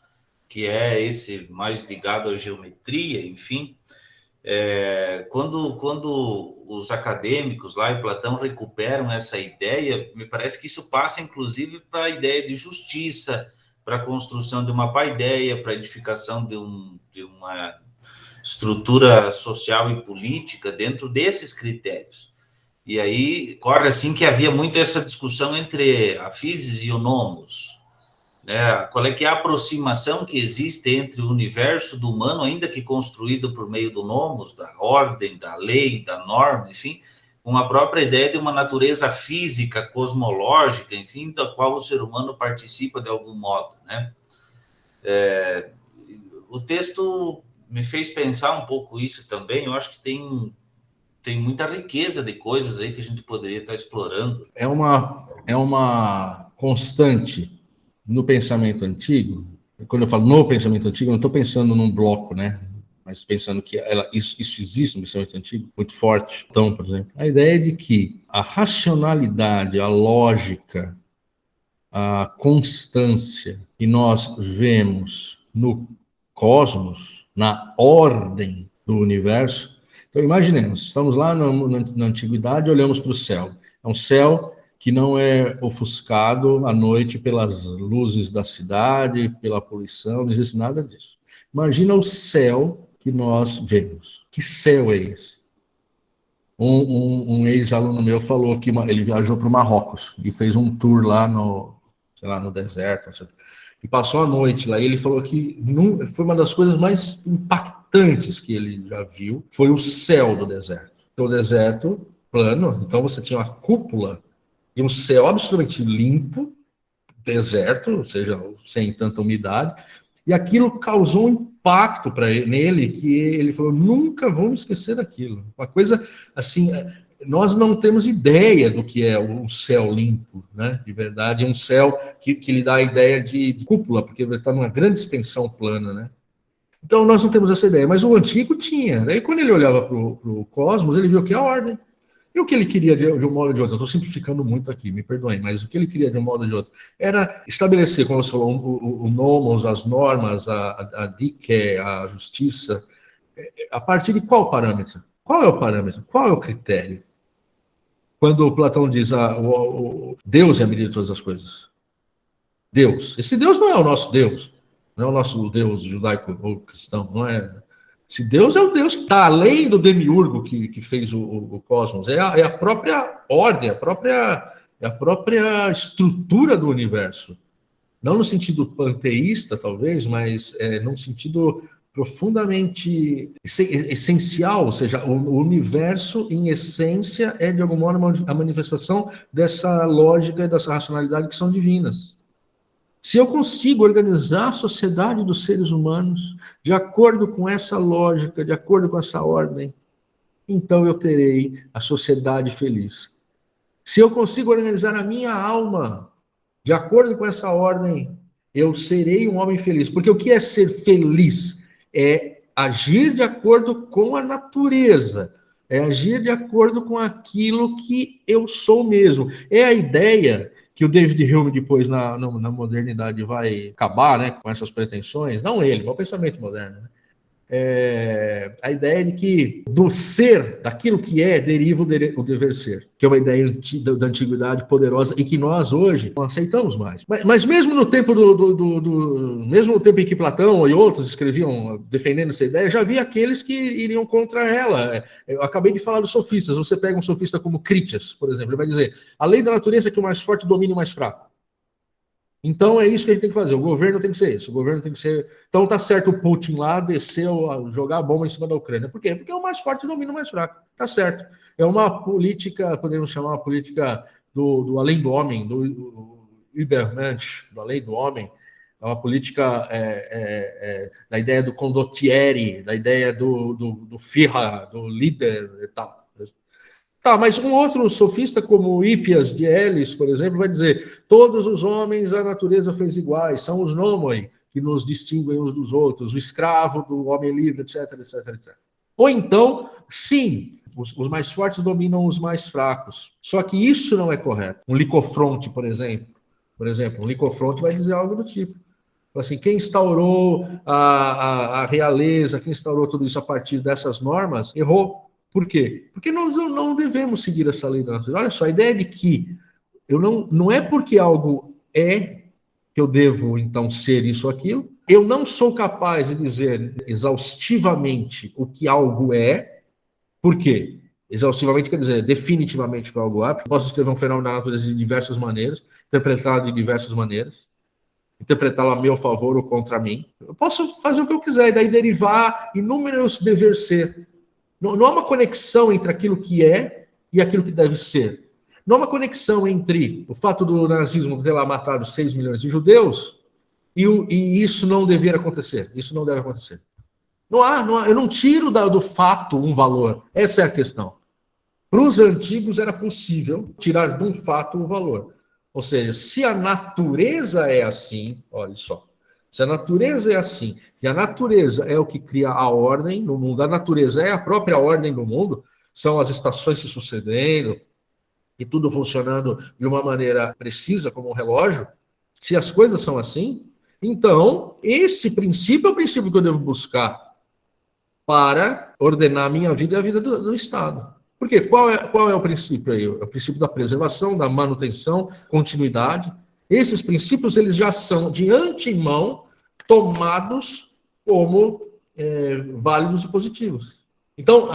que é esse mais ligado à geometria, enfim, quando os acadêmicos lá e Platão recuperam essa ideia, me parece que isso passa, inclusive, para a ideia de justiça, para a construção de uma paideia, para a edificação de uma estrutura social e política dentro desses critérios. E aí corre assim que havia muito essa discussão entre a physis e o nomos, qual é que é a aproximação que existe entre o universo do humano, ainda que construído por meio do nomos, da ordem, da lei, da norma, enfim, com a própria ideia de uma natureza física, cosmológica, enfim, da qual o ser humano participa de algum modo, né? O texto me fez pensar um pouco isso também. Eu acho que tem muita riqueza de coisas aí que a gente poderia estar explorando. É uma constante no pensamento antigo. Quando eu falo no pensamento antigo, eu não estou pensando num bloco, né? mas pensando que isso existe no pensamento antigo, muito forte. Então, por exemplo, a ideia de que a racionalidade, a lógica, a constância que nós vemos no cosmos, na ordem do universo. Então, imaginemos, estamos lá na antiguidade, olhamos para o céu. É um céu que não é ofuscado à noite pelas luzes da cidade, pela poluição, não existe nada disso. Imagina o céu que nós vemos. Que céu é esse? Um ex-aluno meu falou que ele viajou para o Marrocos e fez um tour lá no deserto, e passou a noite lá. E ele falou que foi uma das coisas mais impactantes que ele já viu, foi o céu do deserto. O deserto plano, então você tinha uma cúpula e um céu absolutamente limpo, deserto, ou seja, sem tanta umidade, e aquilo causou um impacto nele que ele falou, nunca vamos esquecer daquilo. Uma coisa assim, nós não temos ideia do que é um céu limpo, né? De verdade, um céu que lhe dá a ideia de cúpula, porque ele está numa grande extensão plana, né? Então nós não temos essa ideia, mas o antigo tinha. Daí quando ele olhava para o cosmos, ele viu que a ordem. E o que ele queria de um modo ou de outro, eu estou simplificando muito aqui, me perdoem, mas o que ele queria de um modo ou de outro era estabelecer, como você falou, o nomos, as normas, a dike, a justiça, a partir de qual parâmetro? Qual é o parâmetro? Qual é o critério? Quando Platão diz Deus é a medida de todas as coisas. Deus. Esse Deus não é o nosso Deus, não é o nosso Deus judaico ou cristão, não é. Esse Deus é o Deus que está além do demiurgo que fez o cosmos, é a própria ordem, a própria estrutura do universo. Não no sentido panteísta, talvez, mas num sentido profundamente essencial, ou seja, o universo, em essência, é, de algum modo, a manifestação dessa lógica e dessa racionalidade que são divinas. Se eu consigo organizar a sociedade dos seres humanos de acordo com essa lógica, de acordo com essa ordem, então eu terei a sociedade feliz. Se eu consigo organizar a minha alma de acordo com essa ordem, eu serei um homem feliz. Porque o que é ser feliz? É agir de acordo com a natureza, é agir de acordo com aquilo que eu sou mesmo. É a ideia que o David Hume depois na modernidade vai acabar, né, com essas pretensões, não ele, é o pensamento moderno, né? A ideia de que do ser, daquilo que é, deriva o dever ser, que é uma ideia da antiguidade poderosa e que nós hoje não aceitamos mais. Mas mesmo no tempo mesmo no tempo em que Platão e outros escreviam defendendo essa ideia, já havia aqueles que iriam contra ela. Eu acabei de falar dos sofistas. Você pega um sofista como Critias, por exemplo, ele vai dizer: a lei da natureza é que o mais forte domine o mais fraco. Então é isso que a gente tem que fazer. O governo tem que ser isso. O governo tem que ser. Então tá certo o Putin lá desceu, jogar a bomba em cima da Ucrânia. Por quê? Porque o mais forte domina o mais fraco. Tá certo. É uma política, podemos chamar uma política do além do homem, do Übermensch, do além do homem. É uma política da ideia do condottieri, da ideia do Führer, do líder e tal. Tá, mas um outro sofista como Hippias de Elis, por exemplo, vai dizer: todos os homens a natureza fez iguais, são os nomoi que nos distinguem uns dos outros, o escravo do homem livre, etc, etc, etc. Ou então, sim, os mais fortes dominam os mais fracos. Só que isso não é correto. Um licofronte, por exemplo, um licofronte vai dizer algo do tipo. Assim, quem instaurou a realeza, quem instaurou tudo isso a partir dessas normas, errou. Por quê? Porque nós não devemos seguir essa lei da natureza. Olha só, a ideia de que não é porque algo é que eu devo, então, ser isso ou aquilo. Eu não sou capaz de dizer exaustivamente o que algo é. Por quê? Exaustivamente quer dizer definitivamente o que algo é. Porque eu posso escrever um fenômeno da natureza de diversas maneiras, interpretá-lo de diversas maneiras, interpretá-lo a meu favor ou contra mim. Eu posso fazer o que eu quiser, e daí derivar inúmeros dever ser. Não há uma conexão entre aquilo que é e aquilo que deve ser. Não há uma conexão entre o fato do nazismo ter lá matado 6 milhões de judeus e isso não dever acontecer. Isso não deve acontecer. Não há, eu não tiro do fato um valor. Essa é a questão. Para os antigos era possível tirar de um fato um valor. Ou seja, se a natureza é assim, olha só, Se a natureza é assim, e a natureza é o que cria a ordem no mundo, a natureza é a própria ordem do mundo, são as estações se sucedendo, e tudo funcionando de uma maneira precisa, como um relógio, se as coisas são assim, então esse princípio é o princípio que eu devo buscar para ordenar a minha vida e a vida do Estado. Por quê? Qual é o princípio aí? É o princípio da preservação, da manutenção, continuidade. Esses princípios, eles já são, de antemão, tomados como válidos e positivos. Então,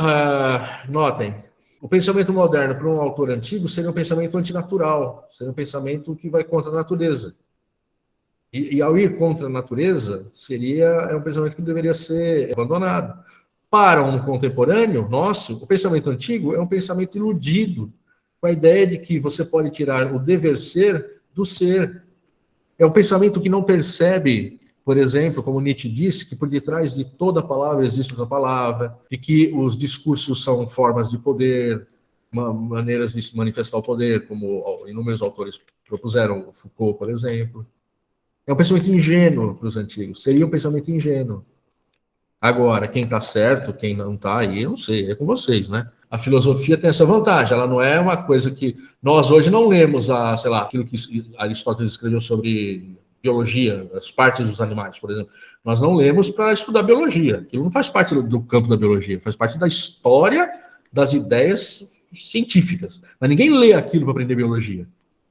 notem, o pensamento moderno para um autor antigo seria um pensamento antinatural, seria um pensamento que vai contra a natureza. E ao ir contra a natureza, é um pensamento que deveria ser abandonado. Para um contemporâneo nosso, o pensamento antigo é um pensamento iludido, com a ideia de que você pode tirar o dever ser do ser. É um pensamento que não percebe, por exemplo, como Nietzsche disse, que por detrás de toda palavra existe outra palavra, e que os discursos são formas de poder, maneiras de se manifestar o poder, como inúmeros autores propuseram, Foucault, por exemplo. É um pensamento ingênuo para os antigos, seria um pensamento ingênuo. Agora, quem está certo, quem não está, aí eu não sei, é com vocês, né? A filosofia tem essa vantagem, ela não é uma coisa que nós hoje não lemos, aquilo que Aristóteles escreveu sobre biologia, as partes dos animais, por exemplo. Nós não lemos para estudar biologia, aquilo não faz parte do campo da biologia, faz parte da história das ideias científicas. Mas ninguém lê aquilo para aprender biologia.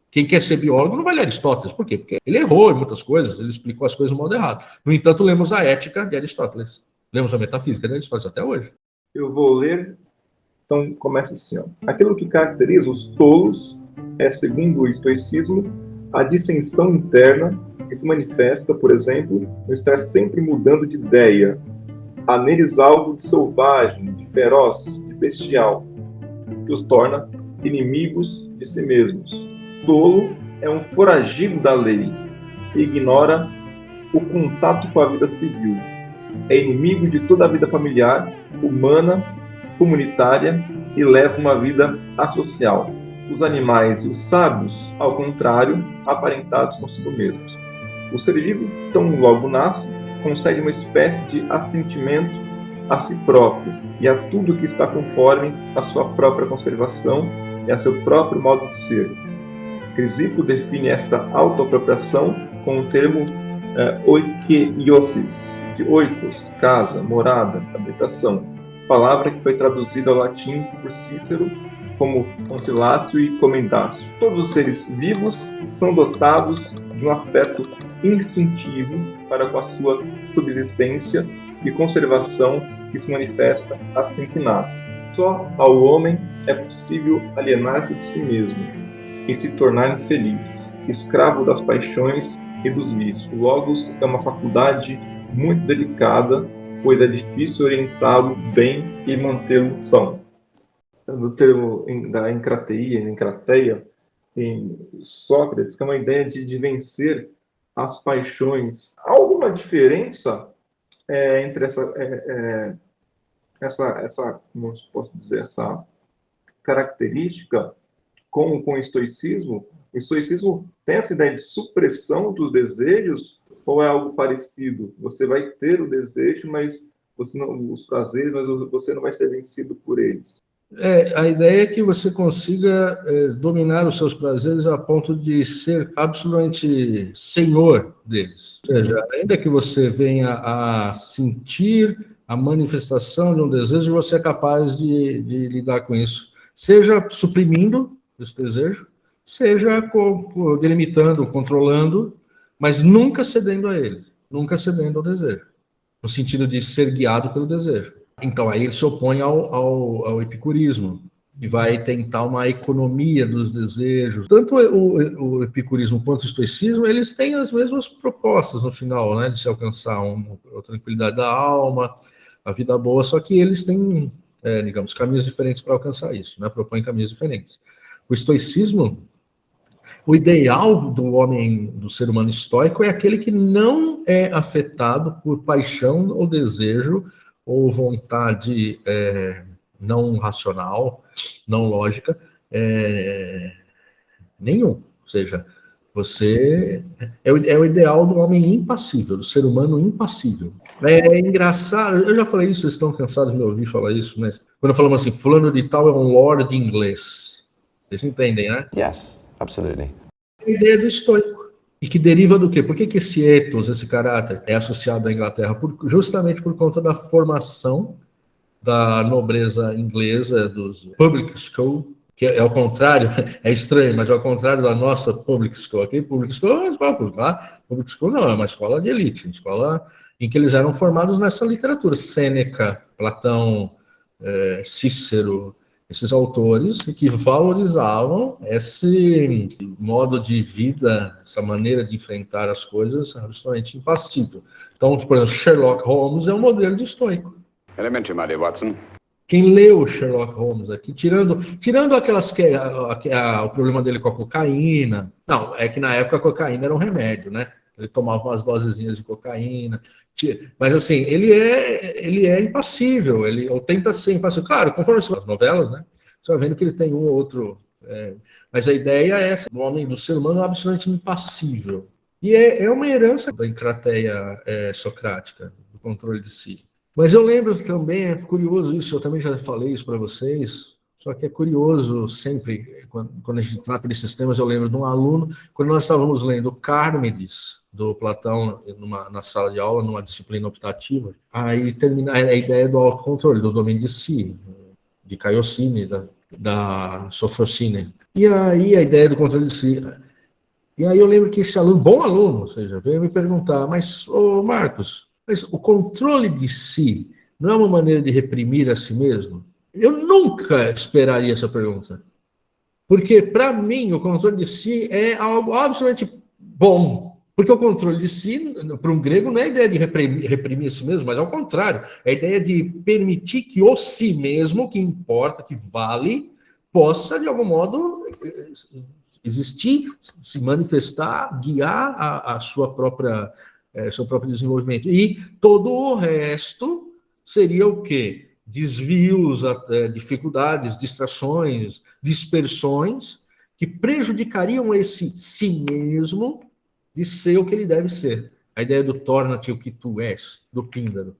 Quem quer ser biólogo não vai ler Aristóteles. Por quê? Porque ele errou em muitas coisas, ele explicou as coisas do modo errado. No entanto, lemos a ética de Aristóteles. Lemos a metafísica de Aristóteles até hoje. Eu vou ler, então começa assim. Ó. Aquilo que caracteriza os tolos é, segundo o estoicismo, a dissensão interna que se manifesta, por exemplo, no estar sempre mudando de ideia, há neles algo de selvagem, de feroz, de bestial, que os torna inimigos de si mesmos. Tolo é um foragido da lei, que ignora o contato com a vida civil. É inimigo de toda a vida familiar, humana, comunitária e leva uma vida associal. Os animais e os sábios, ao contrário, aparentados consigo mesmos. O ser vivo, tão logo nasce, consegue uma espécie de assentimento a si próprio e a tudo que está conforme à sua própria conservação e a seu próprio modo de ser. Crisipo define esta autoapropriação com o termo oikeiosis, de oikos, casa, morada, habitação, palavra que foi traduzida ao latim por Cícero como concilácio e comendácio. Todos os seres vivos são dotados de um afeto instintivo para com a sua subsistência e conservação que se manifesta assim que nasce. Só ao homem é possível alienar-se de si mesmo e se tornar infeliz, escravo das paixões e dos vícios. O logos é uma faculdade muito delicada, pois é difícil orientá-lo bem e mantê-lo são. Do termo da encrateia, em Sócrates, que é uma ideia de vencer as paixões. Há alguma diferença entre como posso dizer, essa característica com o estoicismo? O estoicismo tem essa ideia de supressão dos desejos ou é algo parecido? Você vai ter o desejo, mas os prazeres, mas você não vai ser vencido por eles. A ideia é que você consiga dominar os seus prazeres a ponto de ser absolutamente senhor deles. Ou seja, ainda que você venha a sentir a manifestação de um desejo, você é capaz de lidar com isso. Seja suprimindo esse desejo, seja delimitando, controlando, mas nunca cedendo a ele, nunca cedendo ao desejo, no sentido de ser guiado pelo desejo. Então, aí ele se opõe ao epicurismo e vai tentar uma economia dos desejos. Tanto o epicurismo quanto o estoicismo, eles têm as mesmas propostas no final, né, de se alcançar a tranquilidade da alma, a vida boa, só que eles têm, digamos, caminhos diferentes para alcançar isso, né, propõem caminhos diferentes. O estoicismo, o ideal do homem, do ser humano estoico, é aquele que não é afetado por paixão ou desejo ou vontade não racional, não lógica, nenhum. Ou seja, Você é o ideal do homem impassível, do ser humano impassível. É engraçado, eu já falei isso, vocês estão cansados de me ouvir falar isso, mas quando falamos assim, fulano de tal é um lord inglês. Vocês entendem, né? Yes, absolutely. É a ideia do estoico. E que deriva do quê? Por que esse ethos, esse caráter, é associado à Inglaterra? Justamente por conta da formação da nobreza inglesa, dos public school, que é ao contrário, é estranho, mas é ao contrário da nossa public school aqui. Public school é uma escola pública, lá public school não, é uma escola de elite, uma escola em que eles eram formados nessa literatura. Sêneca, Platão, Cícero, esses autores que valorizavam esse modo de vida, essa maneira de enfrentar as coisas absolutamente impassível. Então, por exemplo, Sherlock Holmes é um modelo de estoico. Elementary, my dear Watson. Quem leu Sherlock Holmes aqui, tirando aquelas que o problema dele com a cocaína, não, é que na época a cocaína era um remédio, né? Ele tomava umas dosezinhas de cocaína, mas assim, ele é impassível, ou tenta ser impassível. Claro, conforme as novelas, né? Você vai vendo que ele tem um ou outro. Mas a ideia é essa, do homem, do ser humano, absolutamente impassível. E é uma herança da encrateia socrática, do controle de si. Mas eu lembro também, é curioso isso, eu também já falei isso para vocês, só que é curioso sempre, quando a gente trata desses temas, eu lembro de um aluno, quando nós estávamos lendo Carmides, do Platão, na sala de aula, numa disciplina optativa, aí termina a ideia do autocontrole, do domínio de si, de Caiocine, da Sofrocine. E aí a ideia do controle de si. E aí eu lembro que esse aluno, bom aluno, ou seja, veio me perguntar, mas, ô Marcos, mas o controle de si não é uma maneira de reprimir a si mesmo? Eu nunca esperaria essa pergunta. Porque, para mim, o controle de si é algo absolutamente bom. Porque o controle de si, para um grego, não é a ideia de reprimir a si mesmo, mas ao contrário. É a ideia de permitir que o si mesmo, que importa, que vale, possa, de algum modo, existir, se manifestar, guiar a sua própria... seu próprio desenvolvimento. E todo o resto seria o quê? Desvios, dificuldades, distrações, dispersões, que prejudicariam esse si mesmo de ser o que ele deve ser. A ideia do torna-te o que tu és, do Píndaro.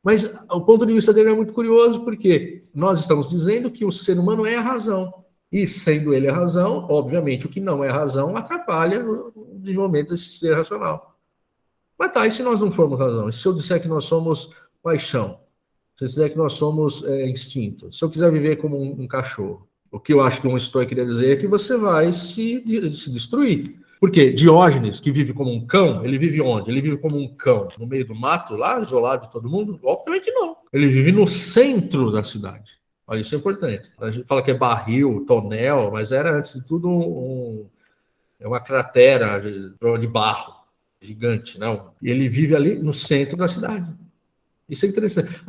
Mas o ponto de vista dele é muito curioso, porque nós estamos dizendo que o ser humano é a razão. E sendo ele a razão, obviamente, o que não é a razão atrapalha o desenvolvimento desse ser racional. Mas tá, e se nós não formos razão? E se eu disser que nós somos paixão? Se eu disser que nós somos instinto? Se eu quiser viver como um cachorro? O que eu acho que um estoico queria dizer é que você vai se destruir. Porque Diógenes, que vive como um cão, ele vive onde? Ele vive como um cão no meio do mato, lá, isolado de todo mundo? Obviamente não. Ele vive no centro da cidade. Olha, isso é importante. A gente fala que é barril, tonel, mas era, antes de tudo, uma cratera de barro gigante, não. E ele vive ali no centro da cidade. Isso é interessante.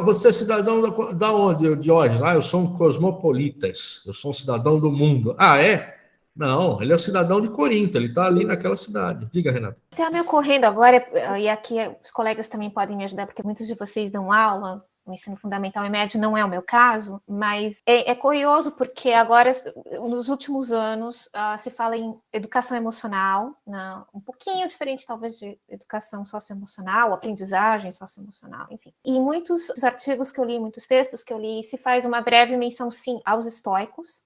Você é cidadão da onde, Diógenes? Eu sou um cosmopolitas. Eu sou um cidadão do mundo. É? Não, ele é um cidadão de Corinto. Ele está ali naquela cidade. Diga, Renata. Está me ocorrendo agora, e aqui os colegas também podem me ajudar, porque muitos de vocês dão aula, o ensino fundamental e médio não é o meu caso, mas é curioso porque agora, nos últimos anos, se fala em educação emocional, né? Um pouquinho diferente talvez de educação socioemocional, aprendizagem socioemocional, enfim. E em muitos artigos que eu li, muitos textos que eu li, se faz uma breve menção, sim, aos estoicos,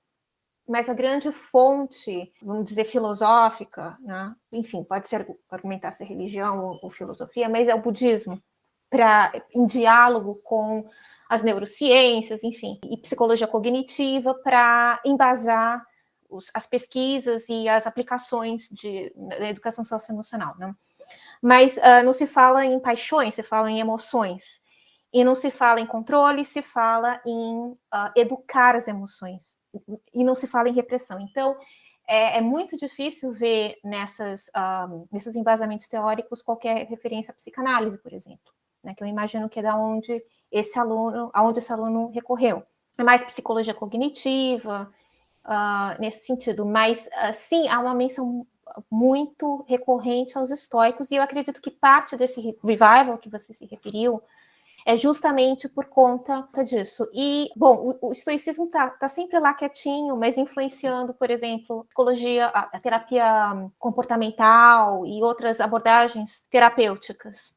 mas a grande fonte, vamos dizer, filosófica, né? Enfim, pode ser argumentar se é religião ou filosofia, mas é o budismo, em diálogo com as neurociências, enfim, e psicologia cognitiva para embasar as pesquisas e as aplicações da educação socioemocional, né? Mas não se fala em paixões, se fala em emoções. E não se fala em controle, se fala em educar as emoções. E não se fala em repressão. Então, é muito difícil ver nesses embasamentos teóricos qualquer referência à psicanálise, por exemplo, né, que eu imagino que é aonde esse aluno recorreu. É mais psicologia cognitiva, nesse sentido. Mas, sim, há uma menção muito recorrente aos estoicos, e eu acredito que parte desse revival que você se referiu é justamente por conta disso. E, bom, o estoicismo tá sempre lá quietinho, mas influenciando, por exemplo, a psicologia, a terapia comportamental e outras abordagens terapêuticas.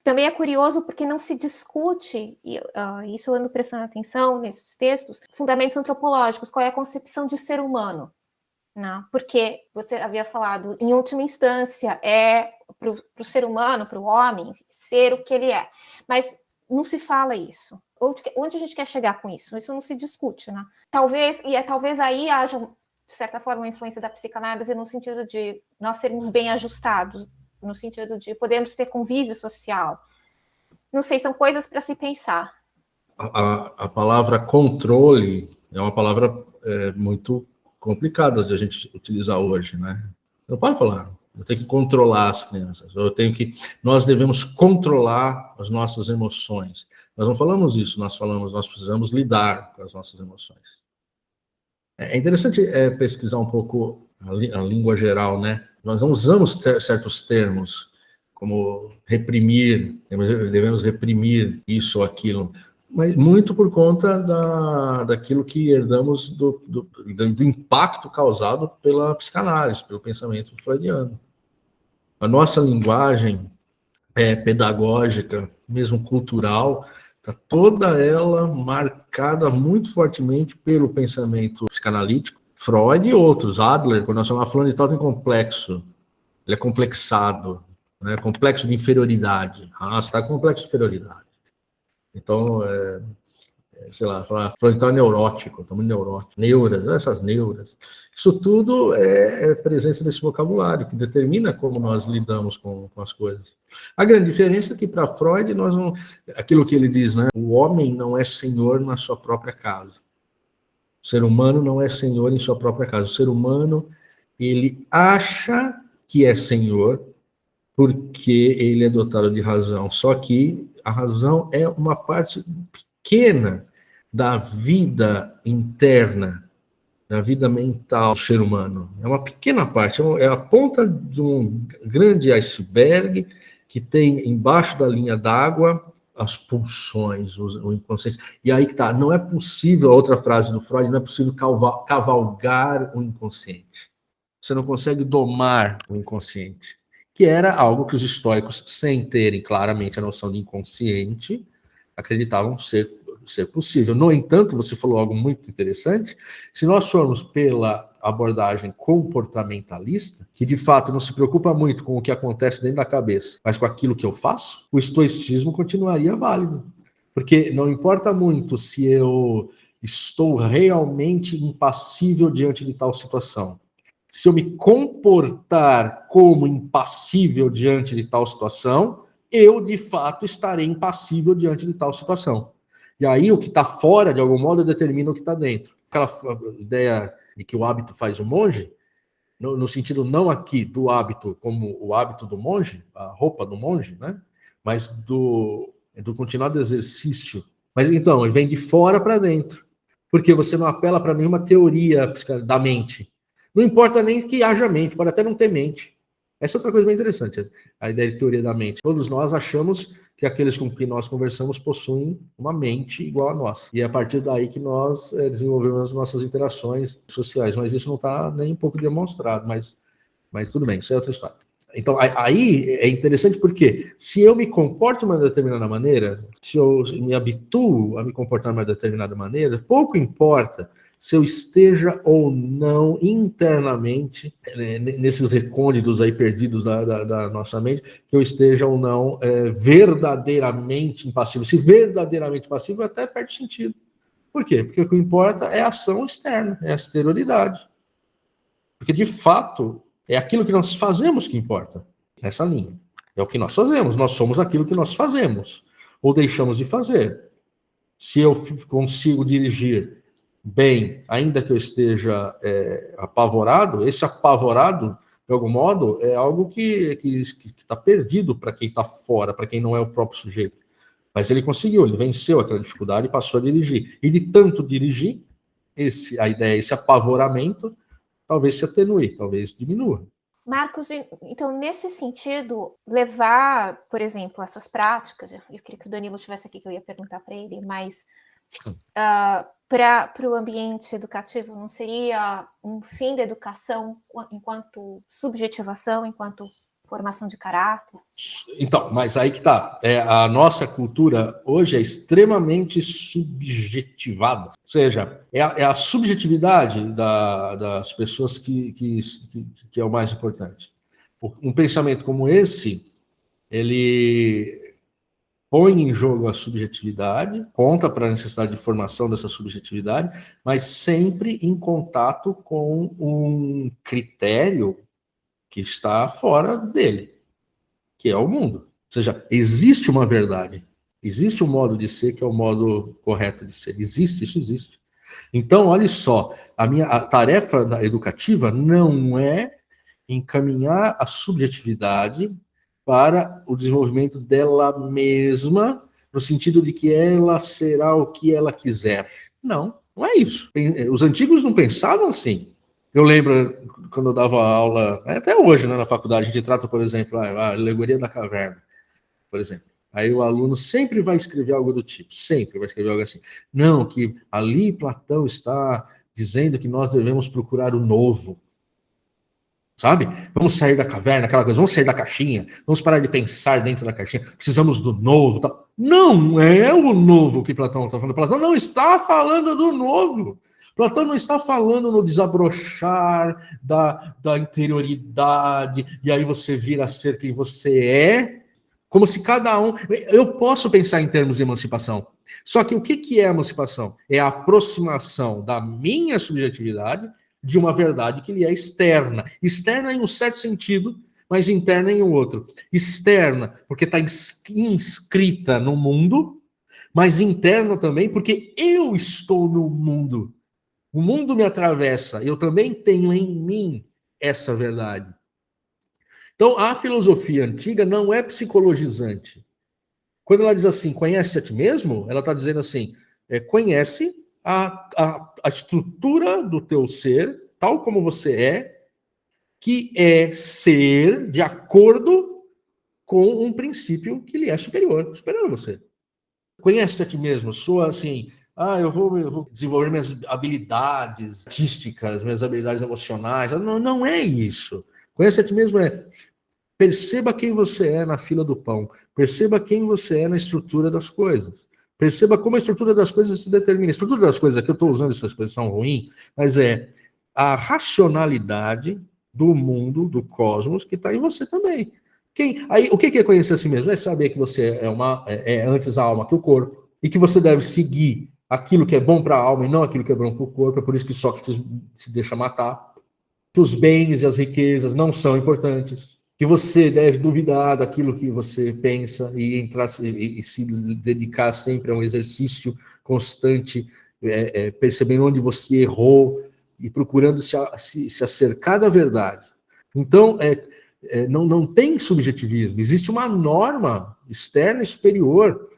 Também é curioso porque não se discute, e isso eu ando prestando atenção nesses textos, fundamentos antropológicos, qual é a concepção de ser humano. Não, porque você havia falado, em última instância, é para o ser humano, para o homem, ser o que ele é. Mas não se fala isso. Onde a gente quer chegar com isso? Isso não se discute, né? Talvez aí haja, de certa forma, uma influência da psicanálise no sentido de nós sermos bem ajustados, no sentido de podermos ter convívio social. Não sei, são coisas para se pensar. A palavra controle é uma palavra muito complicada de a gente utilizar hoje, né? Não pode falar, eu tenho que controlar as crianças, nós devemos controlar as nossas emoções. Nós não falamos isso, nós precisamos lidar com as nossas emoções. É interessante pesquisar um pouco a língua geral, né? Nós não usamos certos termos, como reprimir, devemos reprimir isso ou aquilo, mas muito por conta daquilo que herdamos do impacto causado pela psicanálise, pelo pensamento freudiano. A nossa linguagem pedagógica, mesmo cultural, está toda ela marcada muito fortemente pelo pensamento psicanalítico, Freud e outros, Adler, quando nós estamos falando de totem complexo, ele é complexado, né? Complexo de inferioridade. Você está com complexo de inferioridade. Então, sei lá, Freud está neurótico, está muito neurótico, neuras, essas neuras. Isso tudo é presença desse vocabulário, que determina como nós lidamos com as coisas. A grande diferença é que, para Freud, aquilo que ele diz, né? O homem não é senhor na sua própria casa. O ser humano não é senhor em sua própria casa. O ser humano, ele acha que é senhor porque ele é dotado de razão. Só que a razão é uma parte pequena da vida interna, da vida mental do ser humano. É uma pequena parte, é a ponta de um grande iceberg que tem embaixo da linha d'água as pulsões, o inconsciente. E aí que tá, não é possível, a outra frase do Freud, não é possível cavalgar o inconsciente. Você não consegue domar o inconsciente, que era algo que os estoicos, sem terem claramente a noção de inconsciente, acreditavam ser possível. No entanto, você falou algo muito interessante, se nós formos pela abordagem comportamentalista, que de fato não se preocupa muito com o que acontece dentro da cabeça, mas com aquilo que eu faço, o estoicismo continuaria válido. Porque não importa muito se eu estou realmente impassível diante de tal situação. Se eu me comportar como impassível diante de tal situação, eu, de fato, estarei impassível diante de tal situação. E aí, o que está fora, de algum modo, determina o que está dentro. Aquela ideia de que o hábito faz o monge, no sentido não aqui do hábito como o hábito do monge, a roupa do monge, né? Mas do continuado exercício. Mas, então, ele vem de fora para dentro. Porque você não apela para nenhuma teoria da mente. Não importa nem que haja mente, pode até não ter mente. Essa é outra coisa bem interessante, a ideia de teoria da mente. Todos nós achamos que aqueles com quem nós conversamos possuem uma mente igual a nossa. E é a partir daí que nós desenvolvemos as nossas interações sociais. Mas isso não está nem um pouco demonstrado, mas tudo bem, isso é outra história. Então, aí é interessante porque se eu me comporto de uma determinada maneira, se eu me habituo a me comportar de uma determinada maneira, pouco importa se eu esteja ou não internamente, nesses recônditos aí perdidos da nossa mente, que eu esteja ou não verdadeiramente impassível. Se verdadeiramente passivo, até perde sentido. Por quê? Porque o que importa é a ação externa, é a exterioridade. Porque, de fato, é aquilo que nós fazemos que importa, nessa linha. É o que nós fazemos, nós somos aquilo que nós fazemos, ou deixamos de fazer. Se eu consigo dirigir bem, ainda que eu esteja apavorado, esse apavorado, de algum modo, é algo que está perdido para quem está fora, para quem não é o próprio sujeito. Mas ele conseguiu, ele venceu aquela dificuldade e passou a dirigir. E de tanto dirigir, esse apavoramento, talvez se atenue, talvez diminua. Marcos, então, nesse sentido, levar, por exemplo, essas práticas, eu queria que o Danilo estivesse aqui, que eu ia perguntar para ele, mas para o ambiente educativo não seria um fim da educação enquanto subjetivação, enquanto formação de caráter? Então, mas aí que está. A nossa cultura hoje é extremamente subjetivada. Ou seja, é a subjetividade das pessoas que é o mais importante. Um pensamento como esse, ele põe em jogo a subjetividade, conta para a necessidade de formação dessa subjetividade, mas sempre em contato com um critério que está fora dele, que é o mundo. Ou seja, existe uma verdade, existe um modo de ser que é o modo correto de ser. Existe, isso existe. Então, olha só, a tarefa educativa não é encaminhar a subjetividade para o desenvolvimento dela mesma, no sentido de que ela será o que ela quiser. Não, não é isso. Os antigos não pensavam assim. Eu lembro, quando eu dava aula, até hoje, né, na faculdade, a gente trata, por exemplo, a alegoria da caverna, por exemplo. Aí o aluno sempre vai escrever algo do tipo, sempre vai escrever algo assim. Não, que ali Platão está dizendo que nós devemos procurar o novo. Sabe? Vamos sair da caverna, aquela coisa, vamos sair da caixinha, vamos parar de pensar dentro da caixinha, precisamos do novo. Tá? Não é o novo que Platão está falando. Platão não está falando do novo. Platão não está falando no desabrochar da interioridade, e aí você vira a ser quem você é, como se cada um... Eu posso pensar em termos de emancipação, só que o que é emancipação? É a aproximação da minha subjetividade de uma verdade que lhe é externa. Externa em um certo sentido, mas interna em um outro. Externa, porque está inscrita no mundo, mas interna também, porque eu estou no mundo. O mundo me atravessa, eu também tenho em mim essa verdade. Então, a filosofia antiga não é psicologizante. Quando ela diz assim, conhece a ti mesmo, ela está dizendo assim, conhece a estrutura do teu ser, tal como você é, que é ser de acordo com um princípio que lhe é superior a você. Conhece a ti mesmo, sou assim, eu vou desenvolver minhas habilidades artísticas, minhas habilidades emocionais. Não é isso. Conhece a ti mesmo perceba quem você é na fila do pão, perceba quem você é na estrutura das coisas. Perceba como a estrutura das coisas se determina. A estrutura das coisas, aqui eu estou usando essa expressão ruim, mas é a racionalidade do mundo, do cosmos, que está em você também. Aí, o que é conhecer a si mesmo? É saber que você é antes a alma que o corpo, e que você deve seguir aquilo que é bom para a alma e não aquilo que é bom para o corpo. É por isso que Sócrates se deixa matar. Que os bens e as riquezas não são importantes. Que você deve duvidar daquilo que você pensa e entrar e se dedicar sempre a um exercício constante, percebendo onde você errou e procurando se acercar da verdade. Então, não tem subjetivismo, existe uma norma externa e superior,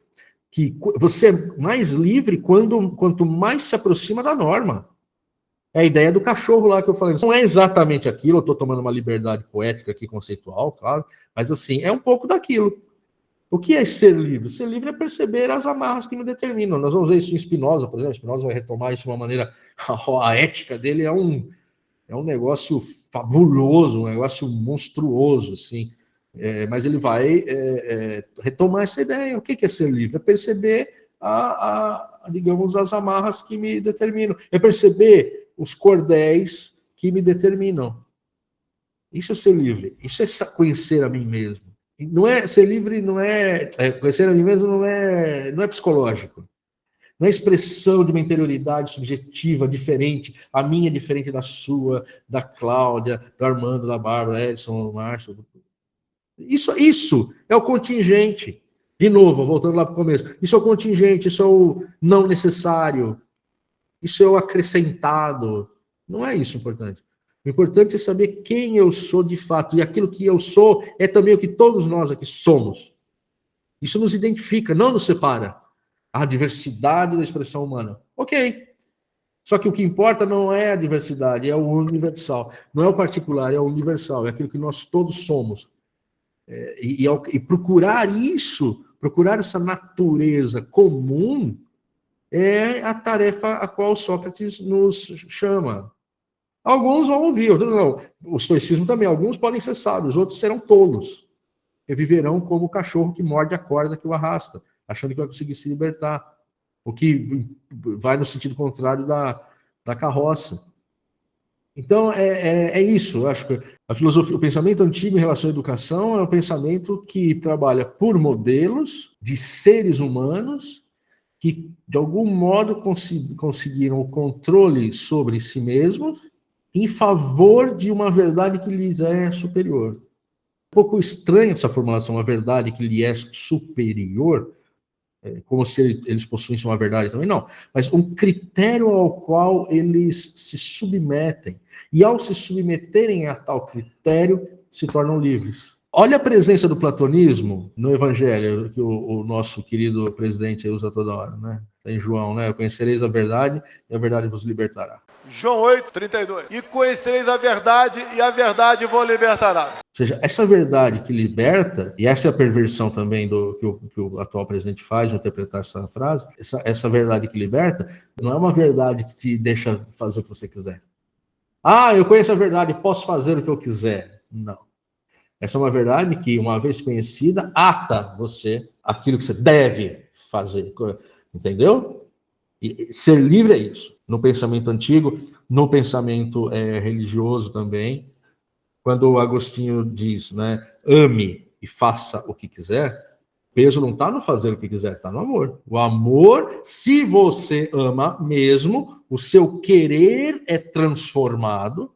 que você é mais livre quanto mais se aproxima da norma. É a ideia do cachorro lá que eu falei. Não é exatamente aquilo, eu estou tomando uma liberdade poética aqui, conceitual, claro, mas assim, é um pouco daquilo. O que é ser livre? Ser livre é perceber as amarras que me determinam. Nós vamos ver isso em Spinoza, por exemplo. Spinoza vai retomar isso de uma maneira... A ética dele é um negócio fabuloso, um negócio monstruoso, assim. Mas ele vai retomar essa ideia. O que é ser livre? É perceber, digamos, as amarras que me determinam. É perceber os cordéis que me determinam. Isso é ser livre. Isso é conhecer a mim mesmo. Não é ser livre, conhecer a mim mesmo não é psicológico. Não é expressão de uma interioridade subjetiva diferente. A minha é diferente da sua, da Cláudia, do Armando, da Bárbara, Edson, do Márcio. Isso é o contingente. De novo, voltando lá para o começo. Isso é o contingente, isso é o não necessário. Isso é o acrescentado. Não é isso importante. O importante é saber quem eu sou de fato. E aquilo que eu sou é também o que todos nós aqui somos. Isso nos identifica, não nos separa. A diversidade da expressão humana. Ok. Só que o que importa não é a diversidade, é o universal. Não é o particular, é o universal, é aquilo que nós todos somos. E procurar isso, procurar essa natureza comum, é a tarefa a qual Sócrates nos chama. Alguns vão ouvir, outros não. O estoicismo também, alguns podem ser sábios, outros serão tolos. E viverão como o cachorro que morde a corda que o arrasta, achando que vai conseguir se libertar. O que vai no sentido contrário da carroça. Então, é isso. Eu acho que a filosofia, o pensamento antigo em relação à educação é um pensamento que trabalha por modelos de seres humanos que, de algum modo, conseguiram o controle sobre si mesmos em favor de uma verdade que lhes é superior. Um pouco estranho essa formulação, uma verdade que lhe é superior, como se eles possuíssem uma verdade também, não. Mas um critério ao qual eles se submetem. E ao se submeterem a tal critério, se tornam livres. Olha a presença do platonismo no Evangelho, que o nosso querido presidente usa toda hora, né? Em João, né? Conhecereis a verdade e a verdade vos libertará. João 8:32. E conhecereis a verdade e a verdade vos libertará. Ou seja, essa verdade que liberta, e essa é a perversão também que o atual presidente faz de interpretar essa frase, essa verdade que liberta, não é uma verdade que te deixa fazer o que você quiser. Ah, eu conheço a verdade, posso fazer o que eu quiser. Não. Essa é uma verdade que, uma vez conhecida, ata você aquilo que você deve fazer. Entendeu? E ser livre é isso. No pensamento antigo, no pensamento religioso também, quando o Agostinho diz, né, ame e faça o que quiser, o peso não está no fazer o que quiser, está no amor. O amor, se você ama mesmo, o seu querer é transformado,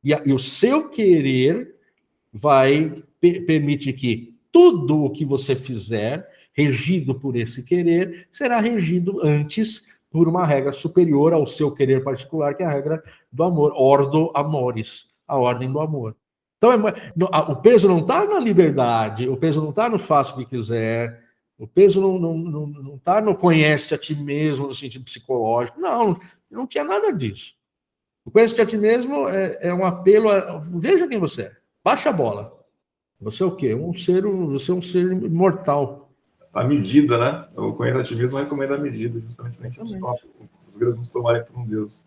e o seu querer vai permitir que tudo o que você fizer, regido por esse querer, será regido antes por uma regra superior ao seu querer particular, que é a regra do amor, ordo amoris, a ordem do amor. Então, o peso não está na liberdade, o peso não está no faça o que quiser, o peso não está no conhece a ti mesmo, no sentido psicológico, não tinha nada disso. O conhece a ti mesmo é um apelo a, veja quem você é, baixa a bola. Você é o quê? Você é um ser imortal. A medida, né? O conhece a ti mesmo recomenda a medida, justamente os gregos nos tomarem por um Deus.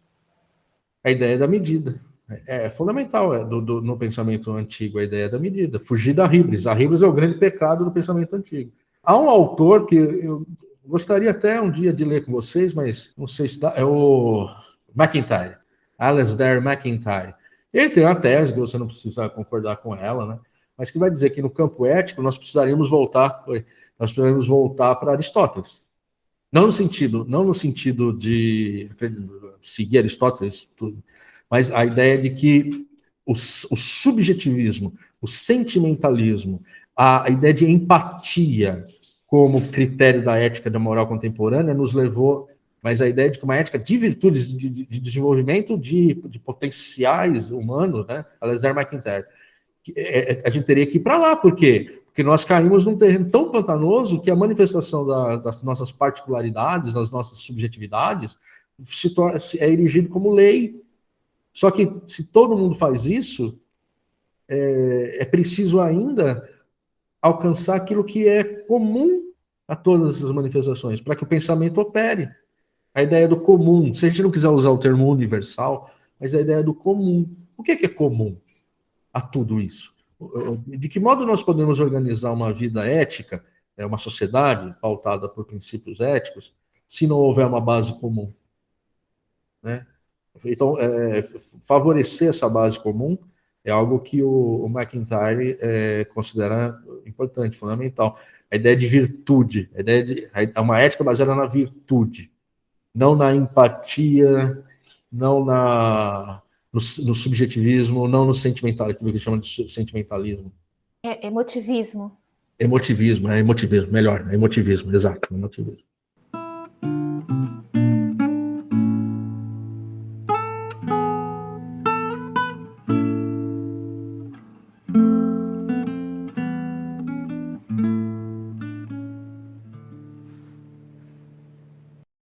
A ideia da medida. É fundamental no pensamento antigo, a ideia da medida. Fugir da híbris. A híbris é o grande pecado do pensamento antigo. Há um autor que eu gostaria até um dia de ler com vocês, mas não sei se dá, é o MacIntyre. Alasdair MacIntyre. Ele tem uma tese que você não precisa concordar com ela, né? Mas que vai dizer que no campo ético nós precisaríamos voltar para Aristóteles. Não no sentido de seguir Aristóteles, tudo, mas a ideia de que o subjetivismo, o sentimentalismo, a ideia de empatia como critério da ética da moral contemporânea nos levou, mas a ideia de que uma ética de virtudes, de desenvolvimento de potenciais humanos, né? Alasdair MacIntyre, a gente teria que ir para lá, por quê? Porque nós caímos num terreno tão pantanoso que a manifestação das nossas particularidades, das nossas subjetividades, é erigido como lei. Só que, se todo mundo faz isso, é preciso ainda alcançar aquilo que é comum a todas essas manifestações, para que o pensamento opere. A ideia do comum, se a gente não quiser usar o termo universal, mas a ideia do comum. O que é comum a tudo isso? De que modo nós podemos organizar uma vida ética, uma sociedade pautada por princípios éticos, se não houver uma base comum? Né? Então, favorecer essa base comum é algo que o MacIntyre considera importante, fundamental. A ideia de virtude, uma ética baseada na virtude, não na empatia, não no subjetivismo, não no sentimentalismo, aquilo que chama de sentimentalismo. Emotivismo. Emotivismo, melhor, emotivismo, exato, emotivismo.